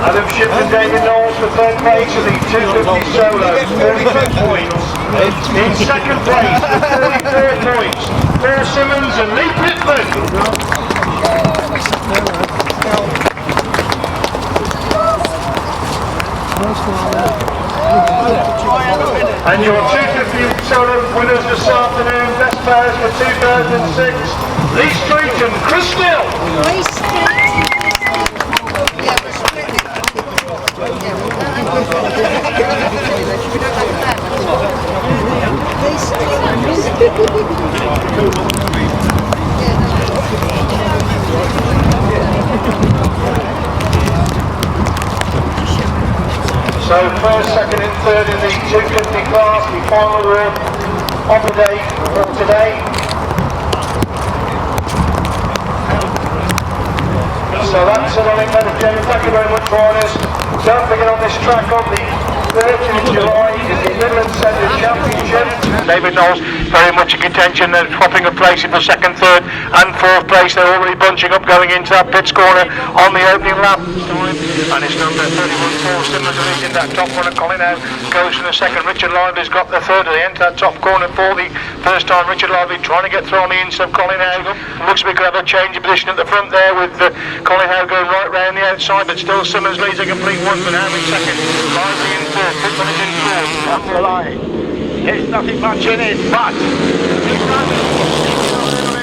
Adam Shipp and Gayden Knowles for third place in the 250 solos, 42 points. In second place, with 44 points, Simmons and Pitman. And your 250 solo winners this afternoon, best players for 2006, Lee Street and Chris Still. So first, second and third in the 250 class, the final award of the day for today. So that's it, I think, ladies and gentlemen. Thank you very much for this. Don't forget on this track on the 30th of July is the Midland Centre Championship. David Knowles very much in contention. They're swapping a place in for second, third and fourth place. They're already bunching up going into that pits corner on the opening lap. And it's number 31, Simmons leading that top corner. Colin now goes for the second. Richard Lively's got the third. They enter that top corner for the first time. Richard Lively trying to get through on the inside of Colin Howe. Looks like we could have a change of position at the front there with Colin Howe going right round the outside, but still Simmons leads a complete one for now in second. Lively in third. Pitman is in fourth. That's the line. There's nothing much in it, but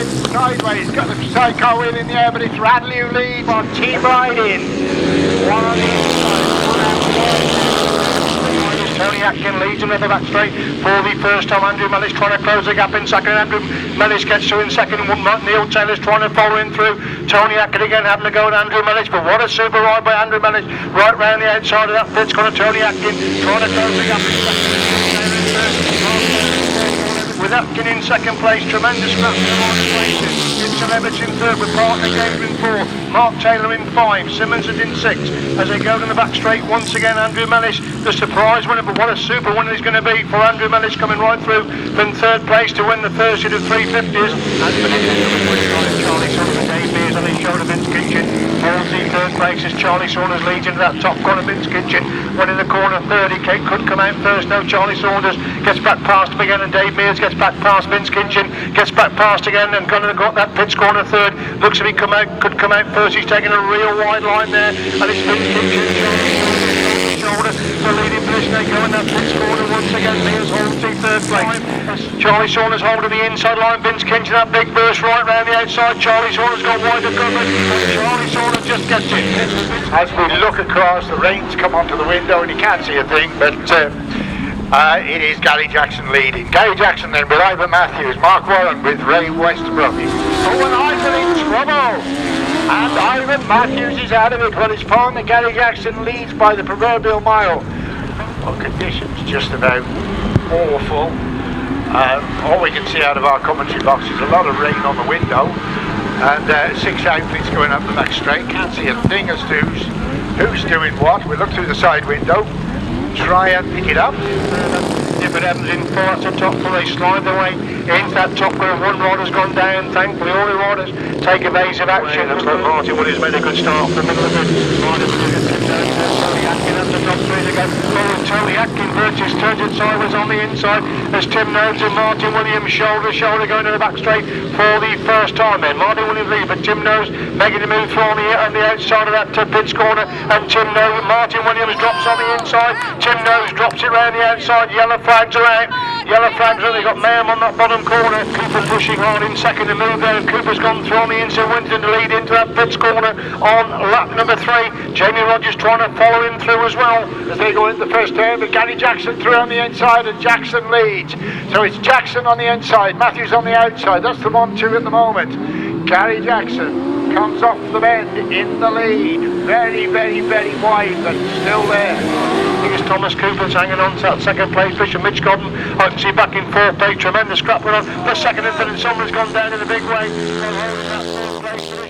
it's sideways. Got the Psycho wheel in the air, but it's Radley who leads on team riding. One on the inside. Tony Atkin leads another back straight for the first time. Andrew Mellish trying to close the gap in second. Andrew Mellish gets through in second. Neil Taylor's trying to follow in through. Tony Atkin again having to go at Andrew Mellish, but what a super ride by Andrew Mellish right round the outside of that pit's corner. Tony Atkin trying to close the gap in second. With Atkin in second place, tremendous scrap in the right places. It's Evitts in third with Parton again in fourth, Mark Taylor in five, Simmons is in six. As they go down the back straight once again, Andrew Mellish, the surprise winner, but what a super winner he's going to be for Andrew Mellish coming right through from third place to win the first hit of 350s. And Charlie Saunders and Mears on his shoulder, Vince Kinchin. Morfey third place as Charlie Saunders leads into that top corner. Vince Kinchin went in the corner third. He could come out first. No, Charlie Saunders gets back past him again, and Dave Mears gets back past Vince Kinchin, gets back past again, and got that pits corner third. Looks like he could come out first. He's taking a real wide line there, and it's Vince Kinchin shoulder. The leading position, they go in that pits corner once again. Mears holds the third place. Charlie Saunders holding the inside line. Vince Kinchin that big burst right round the outside. Charlie Saunders got wide of coverage, and Charlie Saunders just gets it. As we look across, the rain's come onto the window and you can't see a thing, but it is Gary Jackson leading. Gary Jackson then with Ivan Matthews, Mark Warren with Ray Westbrook. Oh, and Ivan in trouble! And Ivan Matthews is out of it. Well, it's fine that Gary Jackson leads by the proverbial mile. Well, conditions just about awful. All we can see out of our commentary box is a lot of rain on the window. And 6 outfits going up the back straight. Can't see a thing as to who's doing what. We look through the side window, try and pick it up. If Clifford Evans in full, that's the top four. They slide their way into that top group. One rider's gone down, thankfully. All the riders take evasive action. Looks like Martin Williams made a good start from the middle of it. Riders Tony Atkin up the top three to go. Tony Atkin Burgess turns it sideways on the inside as Tim Knowles and Martin Williams shoulder to shoulder going to the back straight for the first time then. Martin Williams lead, but Tim Knowles making the move through on the outside of that pits corner, and Martin Williams drops on the inside. Tim Knowles drops it round the outside. Yellow flags are out. Yellow flags are. They've got Mayhem on that bottom corner. Cooper pushing hard in second to move there. Cooper's gone through on the inside. Winterton to lead into that pits corner on lap number 3. Jamie Rodgers trying to follow him through as well as they go into the first turn. But Gary Jackson through on the inside, and Jackson leads. So it's Jackson on the inside, Matthews on the outside. That's the 1-2 at the moment. Gary Jackson comes off the bend in the lead. Very, very, very wide, but still there. I think it's Thomas Cooper's hanging on to that second place position. Mitch Godden, I can see back in fourth place. Tremendous scrap run on. The second and third, and someone's gone down in a big way. That third place.